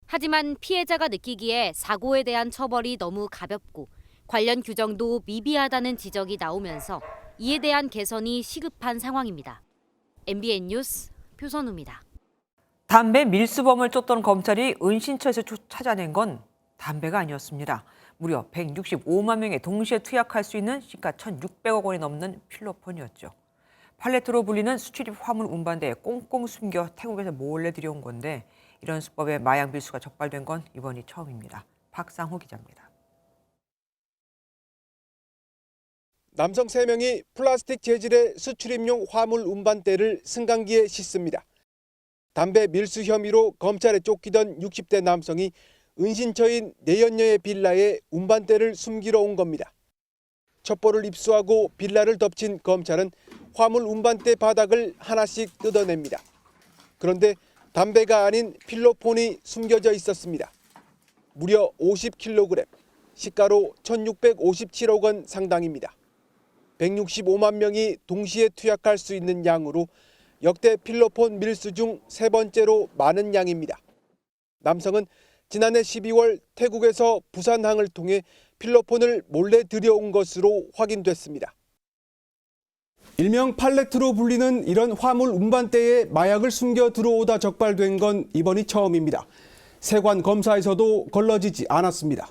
[SPEAKER 12] 하지만 피해자가 느끼기에 사고에 대한 처벌이 너무 가볍고 관련 규정도 미비하다는 지적이 나오면서 이에 대한 개선이 시급한 상황입니다. MBN 뉴스 표선우입니다.
[SPEAKER 1] 담배 밀수범을 쫓던 검찰이 은신처에서 찾아낸 건 담배가 아니었습니다. 무려 165만 명에 동시에 투약할 수 있는 시가 1,600억 원이 넘는 필로폰이었죠. 팔레트로 불리는 수출입 화물 운반대에 꽁꽁 숨겨 태국에서 몰래 들여온 건데 이런 수법에 마약 밀수가 적발된 건 이번이 처음입니다. 박상호 기자입니다.
[SPEAKER 8] 남성 3명이 플라스틱 재질의 수출입용 화물 운반대를 승강기에 싣습니다. 담배 밀수 혐의로 검찰에 쫓기던 60대 남성이 은신처인 내연녀의 빌라에 운반대를 숨기러 온 겁니다. 첩보를 입수하고 빌라를 덮친 검찰은 화물 운반대 바닥을 하나씩 뜯어냅니다. 그런데 담배가 아닌 필로폰이 숨겨져 있었습니다. 무려 50kg, 시가로 1,657억 원 상당입니다. 165만 명이 동시에 투약할 수 있는 양으로 역대 필로폰 밀수 중 3번째로 많은 양입니다. 남성은 지난해 12월 태국에서 부산항을 통해 필로폰을 몰래 들여온 것으로 확인됐습니다. 일명 팔레트로 불리는 이런 화물 운반대에 마약을 숨겨 들어오다 적발된 건 이번이 처음입니다. 세관 검사에서도 걸러지지 않았습니다.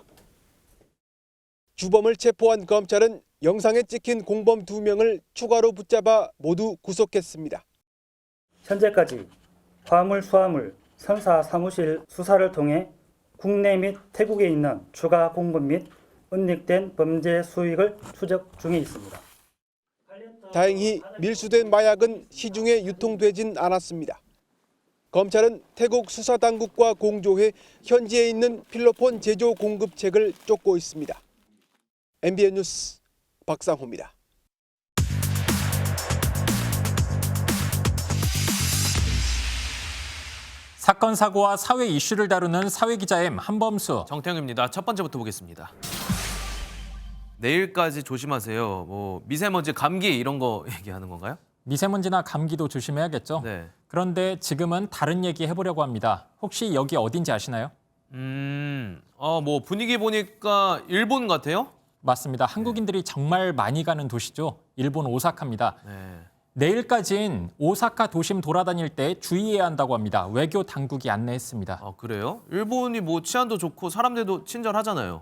[SPEAKER 8] 주범을 체포한 검찰은 영상에 찍힌 공범 2명을 추가로 붙잡아 모두 구속했습니다.
[SPEAKER 15] 현재까지 화물, 수화물, 선사 사무실 수사를 통해 국내 및 태국에 있는 추가 공급 및 은닉된 범죄 수익을 추적 중에 있습니다.
[SPEAKER 8] 다행히 밀수된 마약은 시중에 유통되진 않았습니다. 검찰은 태국 수사당국과 공조해 현지에 있는 필로폰 제조 공급책을 쫓고 있습니다. MBN 뉴스 박상호입니다.
[SPEAKER 17] 사건 사고와 사회 이슈를 다루는 사회기자의 한범수.
[SPEAKER 18] 정태영입니다. 첫 번째부터 보겠습니다. 내일까지 조심하세요. 미세먼지, 감기 이런 거 얘기하는 건가요?
[SPEAKER 17] 미세먼지나 감기도 조심해야겠죠.
[SPEAKER 18] 네.
[SPEAKER 17] 그런데 지금은 다른 얘기 해보려고 합니다. 혹시 여기 어딘지 아시나요?
[SPEAKER 18] 분위기 보니까 일본 같아요?
[SPEAKER 17] 맞습니다. 한국인들이 정말 많이 가는 도시죠. 일본 오사카입니다.
[SPEAKER 18] 네.
[SPEAKER 17] 내일까지는 오사카 도심 돌아다닐 때 주의해야 한다고 합니다. 외교 당국이 안내했습니다.
[SPEAKER 18] 아, 그래요? 일본이 치안도 좋고 사람들도 친절하잖아요.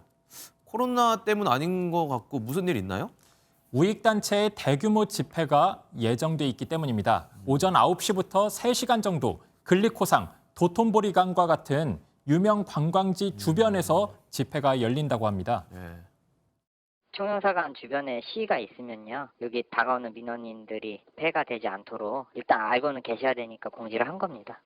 [SPEAKER 18] 코로나 때문 아닌 것 같고 무슨 일 있나요?
[SPEAKER 17] 우익단체의 대규모 집회가 예정돼 있기 때문입니다. 오전 9시부터 3시간 정도 글리코상, 도톤보리강과 같은 유명 관광지 주변에서 집회가 열린다고 합니다.
[SPEAKER 18] 네.
[SPEAKER 19] 총영사관 주변에 시위가 있으면요. 여기 다가오는 민원인들이 폐가 되지 않도록 일단 알고는 계셔야 되니까 공지를 한 겁니다.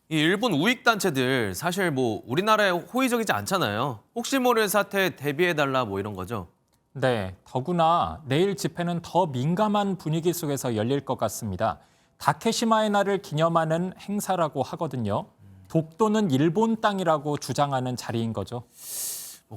[SPEAKER 18] 이 일본 우익단체들 사실 우리나라에 호의적이지 않잖아요. 혹시 모를 사태에 대비해달라 이런 거죠?
[SPEAKER 17] 네, 더구나 내일 집회는 더 민감한 분위기 속에서 열릴 것 같습니다. 다케시마의 날을 기념하는 행사라고 하거든요. 독도는 일본 땅이라고 주장하는 자리인 거죠.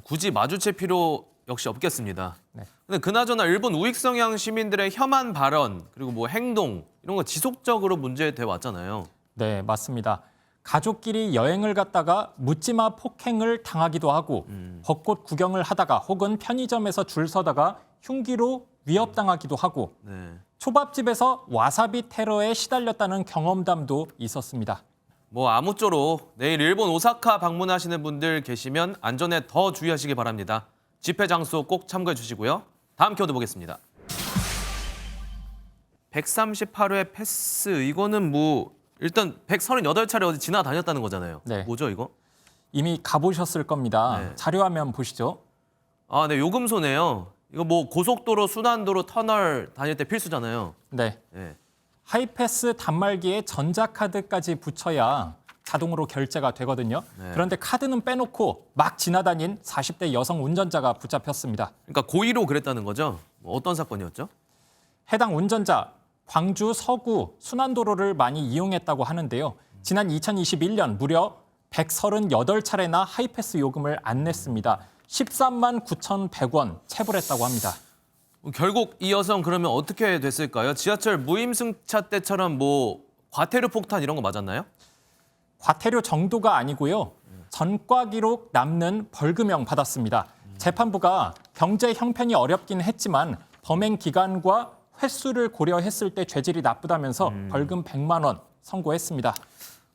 [SPEAKER 18] 굳이 마주칠 필요 역시 없겠습니다.
[SPEAKER 17] 네.
[SPEAKER 18] 근데 그나저나 일본 우익 성향 시민들의 혐한 발언 그리고 행동 이런 거 지속적으로 문제돼 왔잖아요.
[SPEAKER 17] 네, 맞습니다. 가족끼리 여행을 갔다가 묻지마 폭행을 당하기도 하고 벚꽃 구경을 하다가 혹은 편의점에서 줄 서다가 흉기로 위협당하기도 하고
[SPEAKER 18] 네.
[SPEAKER 17] 초밥집에서 와사비 테러에 시달렸다는 경험담도 있었습니다.
[SPEAKER 18] 아무쪼록 내일 일본 오사카 방문하시는 분들 계시면 안전에 더 주의하시기 바랍니다. 집회 장소 꼭 참고해 주시고요. 다음 키워드 보겠습니다. 138회 패스 이거는 일단 138차례 어디 지나다녔다는 거잖아요.
[SPEAKER 17] 네.
[SPEAKER 18] 뭐죠 이거?
[SPEAKER 17] 이미 가보셨을 겁니다.
[SPEAKER 18] 네.
[SPEAKER 17] 자료화면 보시죠.
[SPEAKER 18] 아, 네, 요금소네요. 이거 뭐 고속도로, 순환도로, 터널 다닐 때 필수잖아요.
[SPEAKER 17] 네.
[SPEAKER 18] 네.
[SPEAKER 17] 하이패스 단말기에 전자카드까지 붙여야 자동으로 결제가 되거든요.
[SPEAKER 18] 네.
[SPEAKER 17] 그런데 카드는 빼놓고 막 지나다닌 40대 여성 운전자가 붙잡혔습니다.
[SPEAKER 18] 그러니까 고의로 그랬다는 거죠? 뭐 어떤 사건이었죠?
[SPEAKER 17] 해당 운전자 광주 서구 순환도로를 많이 이용했다고 하는데요. 지난 2021년 무려 138차례나 하이패스 요금을 안 냈습니다. 13만 9,100원 체불했다고 합니다.
[SPEAKER 18] 결국 이 여성 그러면 어떻게 됐을까요? 지하철 무임승차 때처럼 뭐 과태료 폭탄 이런 거 맞았나요?
[SPEAKER 17] 과태료 정도가 아니고요. 전과 기록 남는 벌금형 받았습니다. 재판부가 경제 형편이 어렵긴 했지만 범행 기간과 횟수를 고려했을 때 죄질이 나쁘다면서 벌금 100만 원 선고했습니다.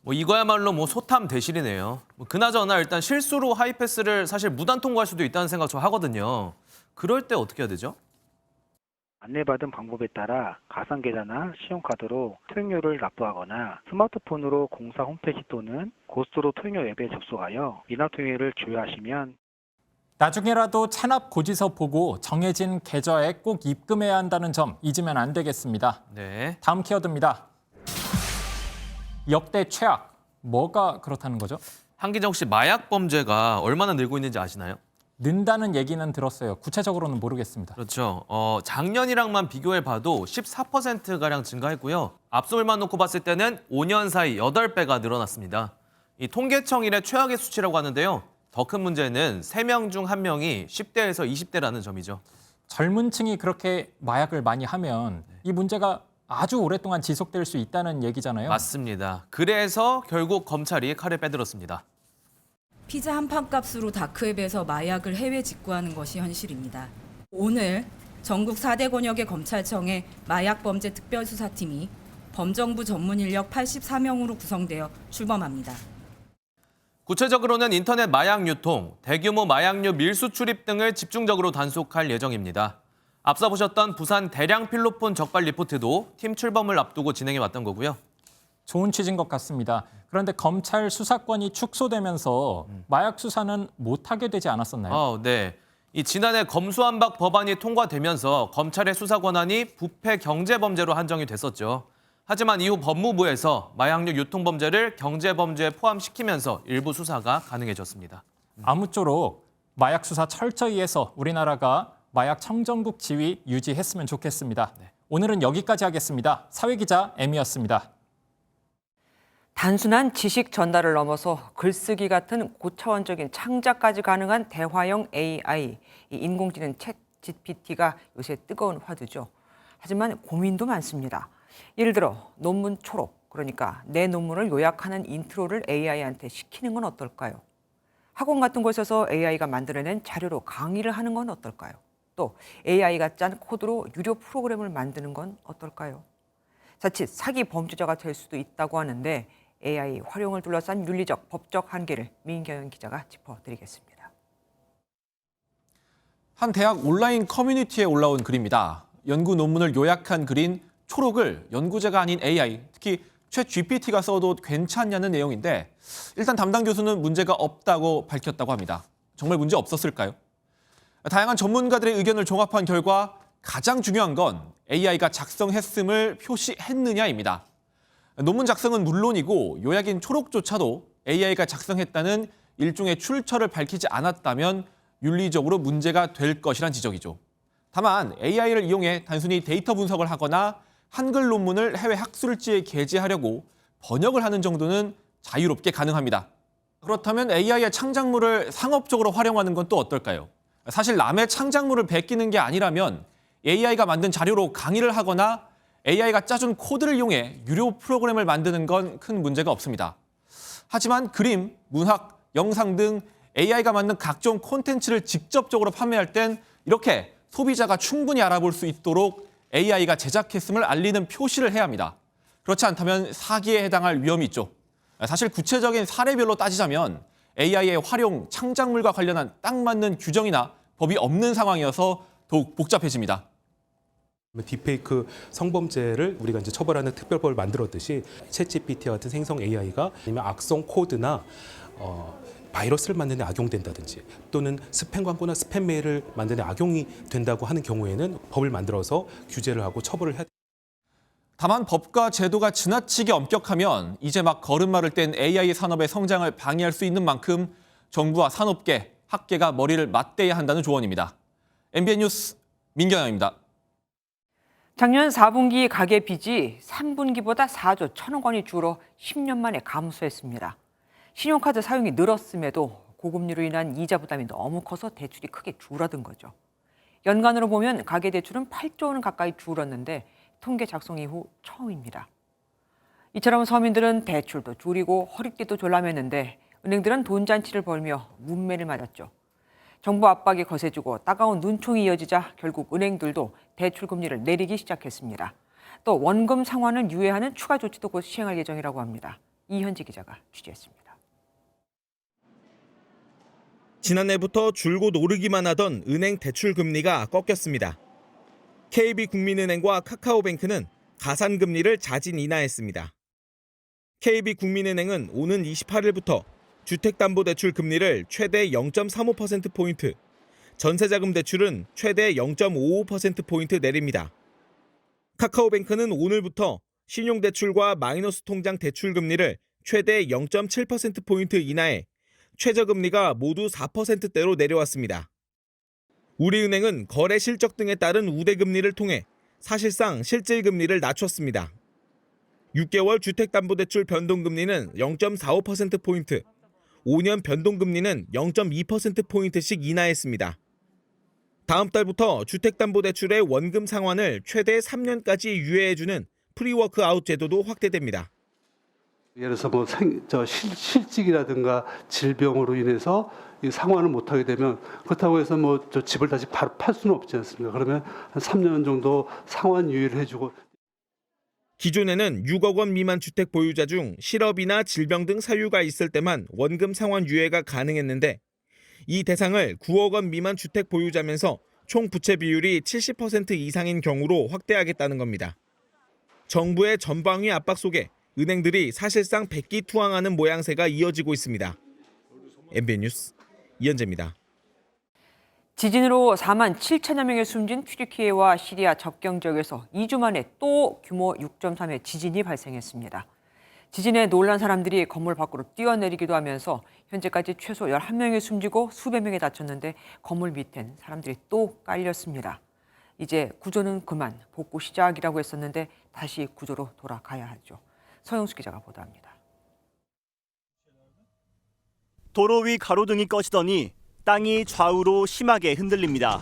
[SPEAKER 18] 뭐 이거야말로 뭐 소탐 대실이네요. 뭐 그나저나 일단 실수로 하이패스를 사실 무단 통과할 수도 있다는 생각 저 하거든요. 그럴 때 어떻게 해야 되죠?
[SPEAKER 5] 안내받은 방법에 따라 가상계좌나 신용카드로 통행료를 납부하거나 스마트폰으로 공사 홈페이지 또는 고속도로 통행료 앱에 접속하여 미납 통행료를 조회하시면
[SPEAKER 17] 나중에라도 체납 고지서 보고 정해진 계좌에 꼭 입금해야 한다는 점 잊으면 안 되겠습니다.
[SPEAKER 18] 네.
[SPEAKER 17] 다음 키워드입니다. 역대 최악. 뭐가 그렇다는 거죠?
[SPEAKER 18] 한기정 씨, 마약 범죄가 얼마나 늘고 있는지 아시나요?
[SPEAKER 17] 는다는 얘기는 들었어요. 구체적으로는 모르겠습니다.
[SPEAKER 18] 그렇죠. 작년이랑만 비교해봐도 14%가량 증가했고요. 앞서물만 놓고 봤을 때는 5년 사이 8배가 늘어났습니다. 이 통계청 일의 최악의 수치라고 하는데요. 더 큰 문제는 3명 중 1명이 10대에서 20대라는 점이죠.
[SPEAKER 17] 젊은 층이 그렇게 마약을 많이 하면 이 문제가 아주 오랫동안 지속될 수 있다는 얘기잖아요.
[SPEAKER 18] 맞습니다. 그래서 결국 검찰이 칼을 빼들었습니다.
[SPEAKER 16] 피자 한 판 값으로 다크웹에서 마약을 해외 직구하는 것이 현실입니다. 오늘 전국 4대 권역의 검찰청의 마약범죄 특별수사팀이 범정부 전문 인력 84명으로 구성되어 출범합니다.
[SPEAKER 18] 구체적으로는 인터넷 마약 유통, 대규모 마약류 밀수 출입 등을 집중적으로 단속할 예정입니다. 앞서 보셨던 부산 대량 필로폰 적발 리포트도 팀 출범을 앞두고 진행해 왔던 거고요.
[SPEAKER 17] 좋은 취지인 것 같습니다. 그런데 검찰 수사권이 축소되면서 마약 수사는 못하게 되지 않았었나요?
[SPEAKER 18] 네. 이 지난해 검수완박 법안이 통과되면서 검찰의 수사 권한이 부패 경제범죄로 한정이 됐었죠. 하지만 이후 법무부에서 마약류 유통범죄를 경제범죄에 포함시키면서 일부 수사가 가능해졌습니다.
[SPEAKER 17] 아무쪼록 마약 수사 철저히 해서 우리나라가 마약 청정국 지위 유지했으면 좋겠습니다. 오늘은 여기까지 하겠습니다. 사회기자 M이었습니다.
[SPEAKER 1] 단순한 지식 전달을 넘어서 글쓰기 같은 고차원적인 창작까지 가능한 대화형 AI, 이 인공지능 챗 GPT가 요새 뜨거운 화두죠. 하지만 고민도 많습니다. 예를 들어 논문 초록, 그러니까 내 논문을 요약하는 인트로를 AI한테 시키는 건 어떨까요? 학원 같은 곳에서 AI가 만들어낸 자료로 강의를 하는 건 어떨까요? 또 AI가 짠 코드로 유료 프로그램을 만드는 건 어떨까요? 자칫 사기 범죄자가 될 수도 있다고 하는데 AI 활용을 둘러싼 윤리적, 법적 한계를 민경현 기자가 짚어드리겠습니다.
[SPEAKER 20] 한 대학 온라인 커뮤니티에 올라온 글입니다. 연구 논문을 요약한 글인 초록을 연구자가 아닌 AI, 특히 챗 GPT가 써도 괜찮냐는 내용인데 일단 담당 교수는 문제가 없다고 밝혔다고 합니다. 정말 문제 없었을까요? 다양한 전문가들의 의견을 종합한 결과 가장 중요한 건 AI가 작성했음을 표시했느냐입니다. 논문 작성은 물론이고 요약인 초록조차도 AI가 작성했다는 일종의 출처를 밝히지 않았다면 윤리적으로 문제가 될 것이란 지적이죠. 다만 AI를 이용해 단순히 데이터 분석을 하거나 한글 논문을 해외 학술지에 게재하려고 번역을 하는 정도는 자유롭게 가능합니다. 그렇다면 AI의 창작물을 상업적으로 활용하는 건 또 어떨까요? 사실 남의 창작물을 베끼는 게 아니라면 AI가 만든 자료로 강의를 하거나 AI가 짜준 코드를 이용해 유료 프로그램을 만드는 건 큰 문제가 없습니다. 하지만 그림, 문학, 영상 등 AI가 만든 각종 콘텐츠를 직접적으로 판매할 땐 이렇게 소비자가 충분히 알아볼 수 있도록 AI가 제작했음을 알리는 표시를 해야 합니다. 그렇지 않다면 사기에 해당할 위험이 있죠. 사실 구체적인 사례별로 따지자면 AI의 활용, 창작물과 관련한 딱 맞는 규정이나 법이 없는 상황이어서 더욱 복잡해집니다.
[SPEAKER 21] 딥페이크 성범죄를 우리가 이제 처벌하는 특별법을 만들었듯이 챗GPT 같은 생성 AI가 아니면 악성 코드나 바이러스를 만드는 데 악용된다든지 또는 스팸 광고나 스팸 메일을 만드는 데 악용이 된다고 하는 경우에는 법을 만들어서 규제를 하고 처벌을 해야 됩니다.
[SPEAKER 20] 다만 법과 제도가 지나치게 엄격하면 이제 막 걸음마를 뗀 AI 산업의 성장을 방해할 수 있는 만큼 정부와 산업계, 학계가 머리를 맞대야 한다는 조언입니다. MBN 뉴스 민경영입니다.
[SPEAKER 1] 작년 4분기 가계 빚이 3분기보다 4조 1천억 원이 줄어 10년 만에 감소했습니다. 신용카드 사용이 늘었음에도 고금리로 인한 이자 부담이 너무 커서 대출이 크게 줄어든 거죠. 연간으로 보면 가계대출은 8조 원 가까이 줄었는데 통계 작성 이후 처음입니다. 이처럼 서민들은 대출도 줄이고 허리띠도 졸라맸는데 은행들은 돈잔치를 벌며 문매를 맞았죠. 정부 압박이 거세지고 따가운 눈총이 이어지자 결국 은행들도 대출 금리를 내리기 시작했습니다. 또 원금 상환을 유예하는 추가 조치도 곧 시행할 예정이라고 합니다. 이현지 기자가 취재했습니다.
[SPEAKER 2] 지난해부터 줄곧 오르기만 하던 은행 대출 금리가 꺾였습니다. KB국민은행과 카카오뱅크는 가산금리를 자진 인하했습니다. KB국민은행은 오는 28일부터 주택담보대출 금리를 최대 0.35%포인트, 전세자금 대출은 최대 0.55%포인트 내립니다. 카카오뱅크는 오늘부터 신용대출과 마이너스 통장 대출 금리를 최대 0.7%포인트 인하해 최저금리가 모두 4%대로 내려왔습니다. 우리은행은 거래 실적 등에 따른 우대금리를 통해 사실상 실질금리를 낮췄습니다. 6개월 주택담보대출 변동금리는 0.45%포인트, 5년 변동금리는 0.2%포인트씩 인하했습니다. 다음 달부터 주택담보대출의 원금 상환을 최대 3년까지 유예해주는 프리워크아웃 제도도 확대됩니다.
[SPEAKER 6] 예를 들어서 실직이라든가 질병으로 인해서 상환을 못하게 되면 그렇다고 해서 집을 다시 바로 팔 수는 없지 않습니까? 그러면 한 3년 정도 상환 유예를 해주고.
[SPEAKER 2] 기존에는 6억 원 미만 주택 보유자 중 실업이나 질병 등 사유가 있을 때만 원금 상환 유예가 가능했는데 이 대상을 9억 원 미만 주택 보유자면서 총 부채 비율이 70% 이상인 경우로 확대하겠다는 겁니다. 정부의 전방위 압박 속에 은행들이 사실상 백기투항하는 모양새가 이어지고 있습니다. MBN 뉴스 이현재입니다.
[SPEAKER 1] 지진으로 4만 7천여 명이 숨진 튀르키예와 시리아 접경 지역에서 2주 만에 또 규모 6.3의 지진이 발생했습니다. 지진에 놀란 사람들이 건물 밖으로 뛰어내리기도 하면서 현재까지 최소 11명이 숨지고 수백 명이 다쳤는데 건물 밑엔 사람들이 또 깔렸습니다. 이제 구조는 그만, 복구 시작이라고 했었는데 다시 구조로 돌아가야 하죠. 서영수 기자가 보도합니다.
[SPEAKER 10] 도로 위 가로등이 꺼지더니 땅이 좌우로 심하게 흔들립니다.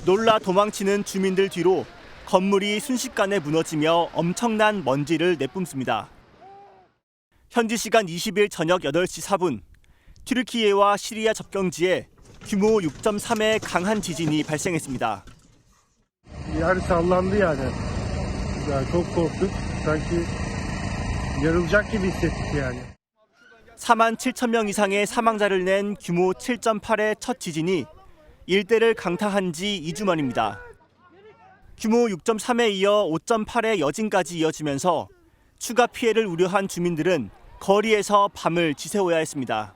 [SPEAKER 10] 놀라 도망치는 주민들 뒤로 건물이 순식간에 무너지며 엄청난 먼지를 내뿜습니다. 현지 시간 20일 저녁 8시 4분, 튀르키예와 시리아 접경지에 규모 6.3의 강한 지진이 발생했습니다.
[SPEAKER 22] yer sallandı yani. Yani çok korktuk. Sanki yarılacak gibi hissettik yani.
[SPEAKER 10] 4만 7천 명 이상의 사망자를 낸 규모 7.8의 첫 지진이 일대를 강타한 지 2주 만입니다. 규모 6.3에 이어 5.8의 여진까지 이어지면서 추가 피해를 우려한 주민들은 거리에서 밤을 지새워야 했습니다.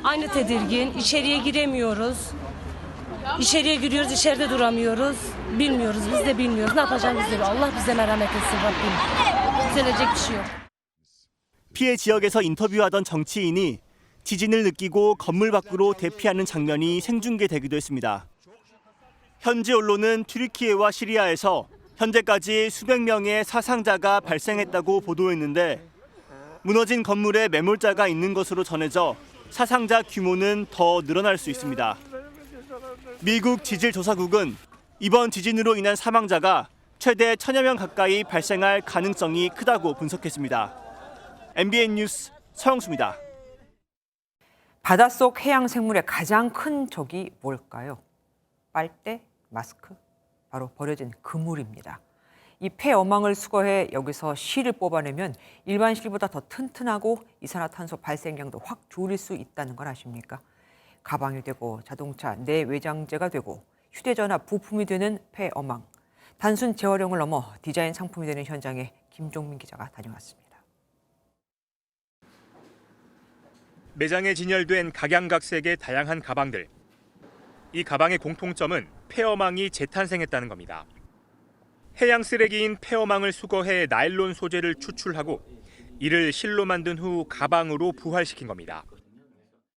[SPEAKER 23] Aynı tedirgin, içeriye giremiyoruz. İçeriye giriyoruz, içeride duramıyoruz. Bilmiyoruz, biz de bilmiyoruz. Ne yapacağımızı bilmiyoruz. Allah bize merhamet etsin Rabbim. Düzelecek bir şey yok.
[SPEAKER 10] 피해 지역에서 인터뷰하던 정치인이 지진을 느끼고 건물 밖으로 대피하는 장면이 생중계되기도 했습니다. 현지 언론은 튀르키예와 시리아에서 현재까지 수백 명의 사상자가 발생했다고 보도했는데 무너진 건물에 매몰자가 있는 것으로 전해져 사상자 규모는 더 늘어날 수 있습니다. 미국 지질조사국은 이번 지진으로 인한 사망자가 최대 1,000여 명 가까이 발생할 가능성이 크다고 분석했습니다. MBN 뉴스 서영수입니다.
[SPEAKER 1] 바닷속 해양 생물의 가장 큰 적이 뭘까요? 빨대, 마스크, 바로 버려진 그물입니다. 이 폐어망을 수거해 여기서 실을 뽑아내면 일반 실보다 더 튼튼하고 이산화탄소 발생량도 확 줄일 수 있다는 걸 아십니까? 가방이 되고 자동차 내외장재가 되고 휴대전화 부품이 되는 폐어망. 단순 재활용을 넘어 디자인 상품이 되는 현장에 김종민 기자가 다녀왔습니다.
[SPEAKER 7] 매장에 진열된 각양각색의 다양한 가방들. 이 가방의 공통점은 폐어망이 재탄생했다는 겁니다. 해양 쓰레기인 폐어망을 수거해 나일론 소재를 추출하고 이를 실로 만든 후 가방으로 부활시킨 겁니다.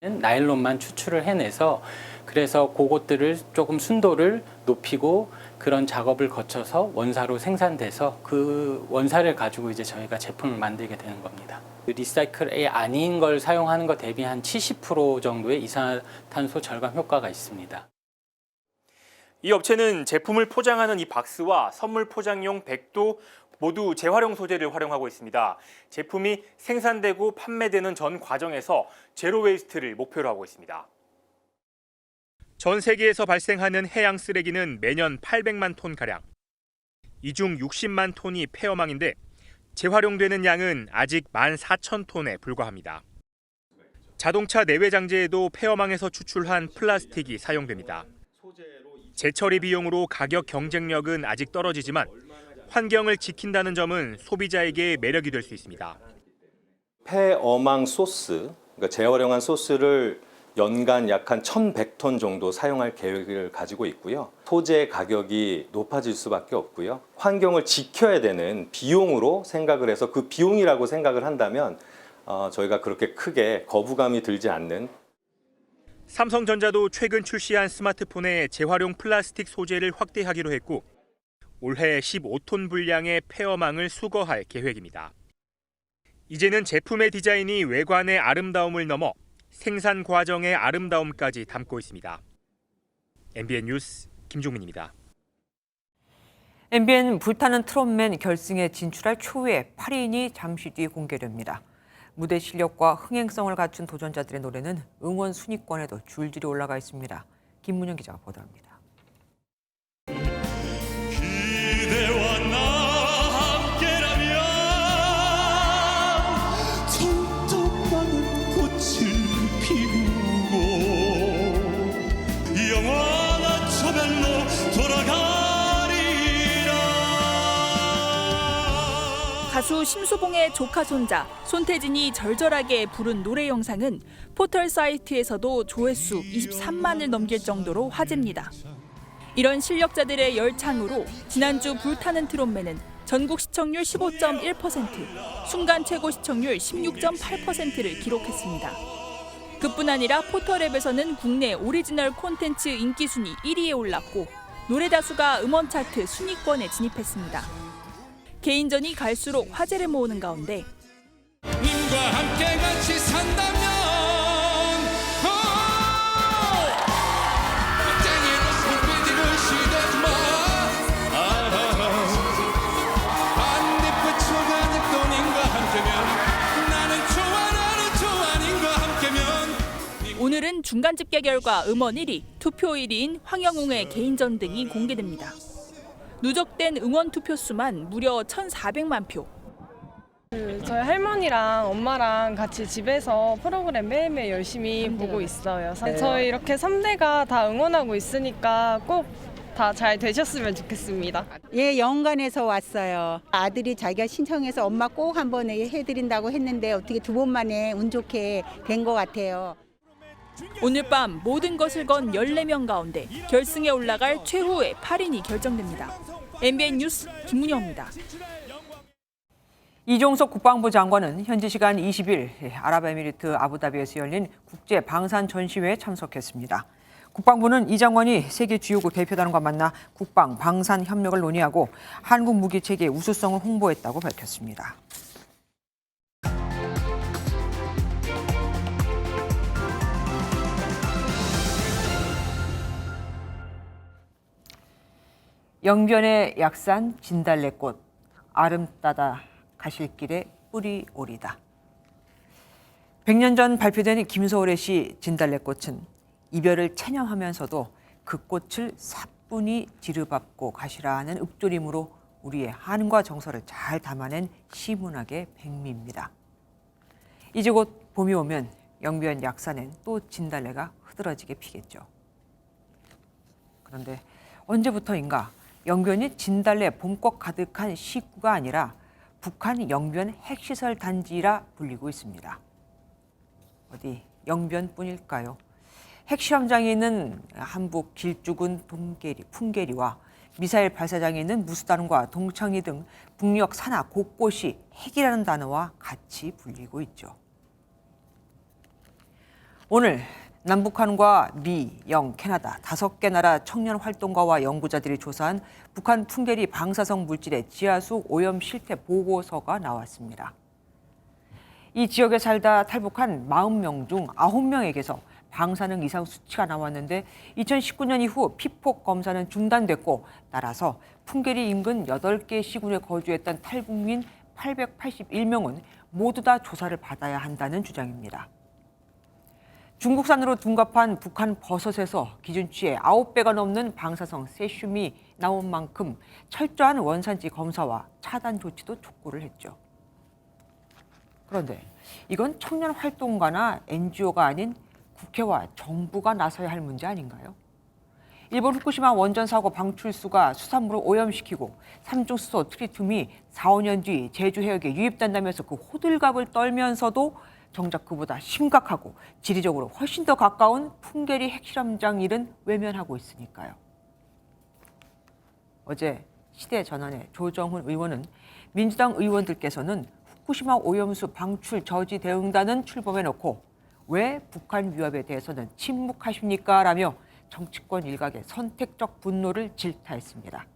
[SPEAKER 11] 나일론만 추출을 해내서 그래서 그것들을 조금 순도를 높이고 그런 작업을 거쳐서 원사로 생산돼서 그 원사를 가지고 이제 저희가 제품을 만들게 되는 겁니다. 리사이클이 아닌 걸 사용하는 것 대비 한 70% 정도의 이산화탄소 절감 효과가 있습니다.
[SPEAKER 13] 이 업체는 제품을 포장하는 이 박스와 선물 포장용 백도 모두 재활용 소재를 활용하고 있습니다. 제품이 생산되고 판매되는 전 과정에서 제로 웨이스트를 목표로 하고 있습니다.
[SPEAKER 7] 전 세계에서 발생하는 해양 쓰레기는 매년 800만 톤가량. 이 중 60만 톤이 폐어망인데 재활용되는 양은 아직 14,000톤에 불과합니다. 자동차 내외 장재에도 폐어망에서 추출한 플라스틱이 사용됩니다. 재처리 비용으로 가격 경쟁력은 아직 떨어지지만 환경을 지킨다는 점은 소비자에게 매력이 될 수 있습니다.
[SPEAKER 24] 폐어망 소스, 그러니까 재활용한 소스를 연간 약 한 1,100톤 정도 사용할 계획을 가지고 있고요. 소재 가격이 높아질 수밖에 없고요. 환경을 지켜야 되는 비용으로 생각을 해서 그 비용이라고 생각을 한다면 저희가 그렇게 크게 거부감이 들지 않는.
[SPEAKER 7] 삼성전자도 최근 출시한 스마트폰에 재활용 플라스틱 소재를 확대하기로 했고 올해 15톤 분량의 폐어망을 수거할 계획입니다. 이제는 제품의 디자인이 외관의 아름다움을 넘어 생산 과정의 아름다움까지 담고 있습니다. MBN 뉴스 김종민입니다.
[SPEAKER 1] MBN 불타는 트롯맨 결승에 진출할 초유의 8인이 잠시 뒤 공개됩니다. 무대 실력과 흥행성을 갖춘 도전자들의 노래는 응원 순위권에도 줄줄이 올라가 있습니다. 김문영 기자가 보도합니다.
[SPEAKER 25] 그대와 나 함께라면 손톱 많은 꽃을 피우고 영원한 저별로 돌아가리라.
[SPEAKER 26] 가수 심수봉의 조카 손자 손태진이 절절하게 부른 노래 영상은 포털 사이트에서도 조회수 23만을 넘길 정도로 화제입니다. 이런 실력자들의 열창으로 지난주 불타는 트롯맨은 전국 시청률 15.1%, 순간 최고 시청률 16.8%를 기록했습니다. 그뿐 아니라 포털앱에서는 국내 오리지널 콘텐츠 인기 순위 1위에 올랐고 노래 다수가 음원 차트 순위권에 진입했습니다. 개인전이 갈수록 화제를 모으는 가운데
[SPEAKER 25] 님과 함께 같이 산다면
[SPEAKER 26] 오늘은 중간 집계 결과 음원 1위, 투표 1위인 황영웅의 개인전 등이 공개됩니다. 누적된 응원 투표 수만 무려 1,400만 표.
[SPEAKER 27] 저희 할머니랑 엄마랑 같이 집에서 프로그램 매일매일 열심히 보고 있어요. 저희 이렇게 3대가 다 응원하고 있으니까 꼭 다 잘 되셨으면 좋겠습니다.
[SPEAKER 28] 예, 영광에서 왔어요. 아들이 자기가 신청해서 엄마 꼭 한번 해드린다고 했는데 어떻게 두 번 만에 운 좋게 된 것 같아요.
[SPEAKER 26] 오늘 밤 모든 것을 건 14명 가운데 결승에 올라갈 최후의 8인이 결정됩니다. MBN 뉴스 김문영입니다.
[SPEAKER 1] 이종석 국방부 장관은 현지 시간 20일 아랍에미리트 아부다비에서 열린 국제 방산 전시회에 참석했습니다. 국방부는 이 장관이 세계 주요국 대표단과 만나 국방 방산 협력을 논의하고 한국 무기 체계의 우수성을 홍보했다고 밝혔습니다. 영변의 약산 진달래꽃, 아름다다 가실 길에 뿌리 오리다. 100년 전 발표된 김소월의 시 진달래꽃은 이별을 체념하면서도 그 꽃을 사뿐히 지르밟고 가시라는 읊조림으로 우리의 한과 정서를 잘 담아낸 시문학의 백미입니다. 이제 곧 봄이 오면 영변 약산엔 또 진달래가 흐드러지게 피겠죠. 그런데 언제부터인가 영변이 진달래 봄꽃 가득한 시구가 아니라 북한 영변 핵시설 단지라 불리고 있습니다. 어디 영변뿐일까요? 핵실험장에 있는 한북 길쭉은 풍계리와 미사일 발사장에 있는 무수단과 동창리 등 북녘 산하 곳곳이 핵이라는 단어와 같이 불리고 있죠. 오늘 남북한과 미, 영, 캐나다 5개 나라 청년 활동가와 연구자들이 조사한 북한 풍계리 방사성 물질의 지하수 오염 실태 보고서가 나왔습니다. 이 지역에 살다 탈북한 40명 중 9명에게서 방사능 이상 수치가 나왔는데 2019년 이후 피폭 검사는 중단됐고 따라서 풍계리 인근 8개 시군에 거주했던 탈북민 881명은 모두 다 조사를 받아야 한다는 주장입니다. 중국산으로 둔갑한 북한 버섯에서 기준치의 9배가 넘는 방사성 세슘이 나온 만큼 철저한 원산지 검사와 차단 조치도 촉구를 했죠. 그런데 이건 청년 활동가나 NGO가 아닌 국회와 정부가 나서야 할 문제 아닌가요? 일본 후쿠시마 원전 사고 방출수가 수산물을 오염시키고 삼중수소 트리튬이 4, 5년 뒤 제주 해역에 유입된다면서 그 호들갑을 떨면서도 정작 그보다 심각하고 지리적으로 훨씬 더 가까운 풍계리 핵실험장 일은 외면하고 있으니까요. 어제 시대전환의 조정훈 의원은 민주당 의원들께서는 후쿠시마 오염수 방출 저지 대응단은 출범해놓고 왜 북한 위협에 대해서는 침묵하십니까? 라며 정치권 일각의 선택적 분노를 질타했습니다.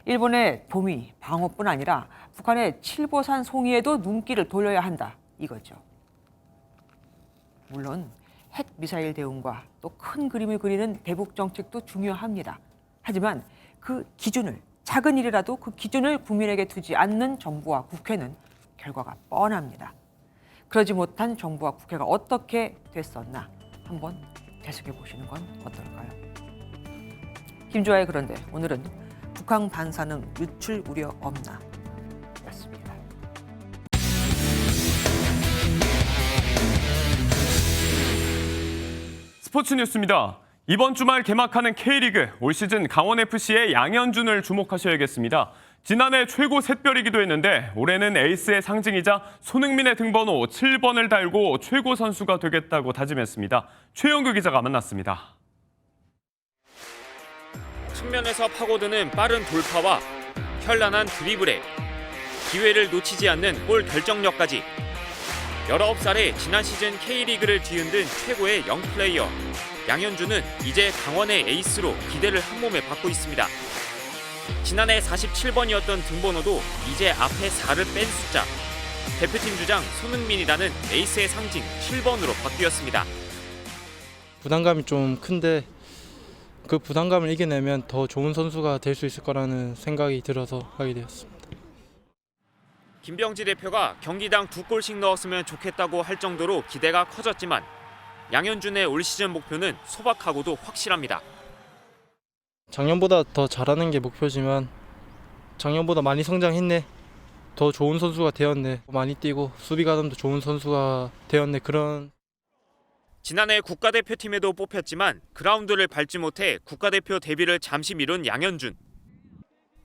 [SPEAKER 1] 일본의 도미, 방어뿐 아니라 북한의 칠보산 송이에도 눈길을 돌려야 한다 이거죠. 물론 핵 미사일 대응과 또 큰 그림을 그리는 대북 정책도 중요합니다. 하지만 그 기준을 작은 일이라도 그 기준을 국민에게 두지 않는 정부와 국회는 결과가 뻔합니다. 그러지 못한 정부와 국회가 어떻게 됐었나 한번 되새겨 보시는 건 어떨까요? 김주아의 그런데 오늘은 북한 방사능 유출 우려 없나 였습니다.
[SPEAKER 3] 스포츠 뉴스입니다. 이번 주말 개막하는 K리그 올 시즌 강원FC의 양현준을 주목하셔야겠습니다. 지난해 최고 샛별이기도 했는데 올해는 에이스의 상징이자 손흥민의 등번호 7번을 달고 최고 선수가 되겠다고 다짐했습니다. 최영규 기자가 만났습니다.
[SPEAKER 13] 측면에서 파고드는 빠른 돌파와 현란한 드리블에 기회를 놓치지 않는 골 결정력까지 19살에 지난 시즌 K리그를 뒤흔든 최고의 영플레이어 양현준은 이제 강원의 에이스로 기대를 한몸에 받고 있습니다. 지난해 47번이었던 등번호도 이제 앞에 4를 뺀 숫자. 대표팀 주장 손흥민이라는 에이스의 상징 7번으로 바뀌었습니다.
[SPEAKER 4] 부담감이 좀 큰데 그 부담감을 이겨내면 더 좋은 선수가 될 수 있을 거라는 생각이 들어서 하게 되었습니다.
[SPEAKER 13] 김병지 대표가 경기당 2골씩 넣었으면 좋겠다고 할 정도로 기대가 커졌지만 양현준의 올 시즌 목표는 소박하고도 확실합니다.
[SPEAKER 4] 작년보다 더 잘하는 게 목표지만 작년보다 많이 성장했네. 더 좋은 선수가 되었네. 많이 뛰고 수비 가담도 좋은 선수가 되었네. 그런
[SPEAKER 13] 지난해 국가대표팀에도 뽑혔지만 그라운드를 밟지 못해 국가대표 데뷔를 잠시 미룬 양현준.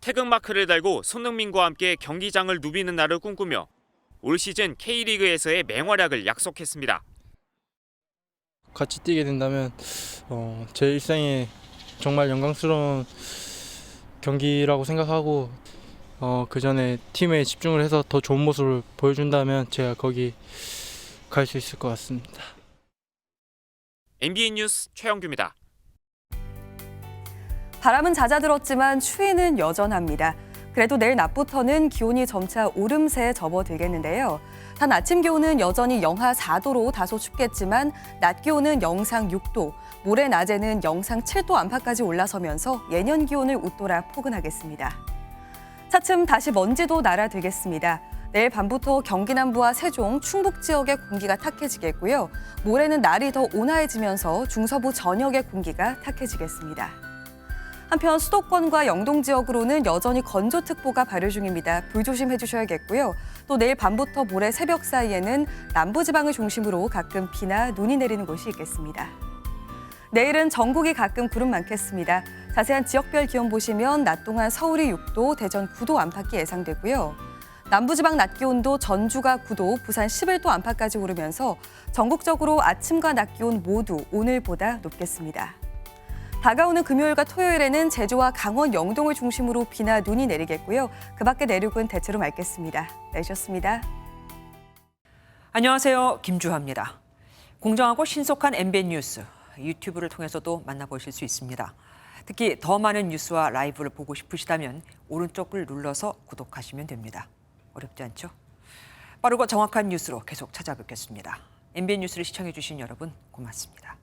[SPEAKER 13] 태극마크를 달고 손흥민과 함께 경기장을 누비는 날을 꿈꾸며 올 시즌 K리그에서의 맹활약을 약속했습니다.
[SPEAKER 4] 같이 뛰게 된다면 제 일생에 정말 영광스러운 경기라고 생각하고 그 전에 팀에 집중을 해서 더 좋은 모습을 보여준다면 제가 거기 갈 수 있을 것 같습니다.
[SPEAKER 13] MBN 뉴스 최영규입니다.
[SPEAKER 8] 바람은 잦아들었지만 추위는 여전합니다. 그래도 내일 낮부터는 기온이 점차 오름세에 접어들겠는데요. 단 아침 기온은 여전히 영하 4도로 다소 춥겠지만 낮 기온은 영상 6도, 모레 낮에는 영상 7도 안팎까지 올라서면서 예년 기온을 웃돌아 포근하겠습니다. 차츰 다시 먼지도 날아들겠습니다. 내일 밤부터 경기 남부와 세종, 충북 지역의 공기가 탁해지겠고요. 모레는 날이 더 온화해지면서 중서부 전역의 공기가 탁해지겠습니다. 한편 수도권과 영동 지역으로는 여전히 건조특보가 발효 중입니다. 불조심해 주셔야겠고요. 또 내일 밤부터 모레 새벽 사이에는 남부지방을 중심으로 가끔 비나 눈이 내리는 곳이 있겠습니다. 내일은 전국이 가끔 구름 많겠습니다. 자세한 지역별 기온 보시면 낮 동안 서울이 6도, 대전 9도 안팎이 예상되고요. 남부지방 낮 기온도 전주가 9도, 부산 11도 안팎까지 오르면서 전국적으로 아침과 낮 기온 모두 오늘보다 높겠습니다. 다가오는 금요일과 토요일에는 제주와 강원 영동을 중심으로 비나 눈이 내리겠고요. 그 밖의 내륙은 대체로 맑겠습니다. 내셨습니다.
[SPEAKER 1] 안녕하세요. 김주하입니다. 공정하고 신속한 MBN 뉴스, 유튜브를 통해서도 만나보실 수 있습니다. 특히 더 많은 뉴스와 라이브를 보고 싶으시다면 오른쪽을 눌러서 구독하시면 됩니다. 어렵지 않죠? 빠르고 정확한 뉴스로 계속 찾아뵙겠습니다. MBN 뉴스를 시청해주신 여러분 고맙습니다.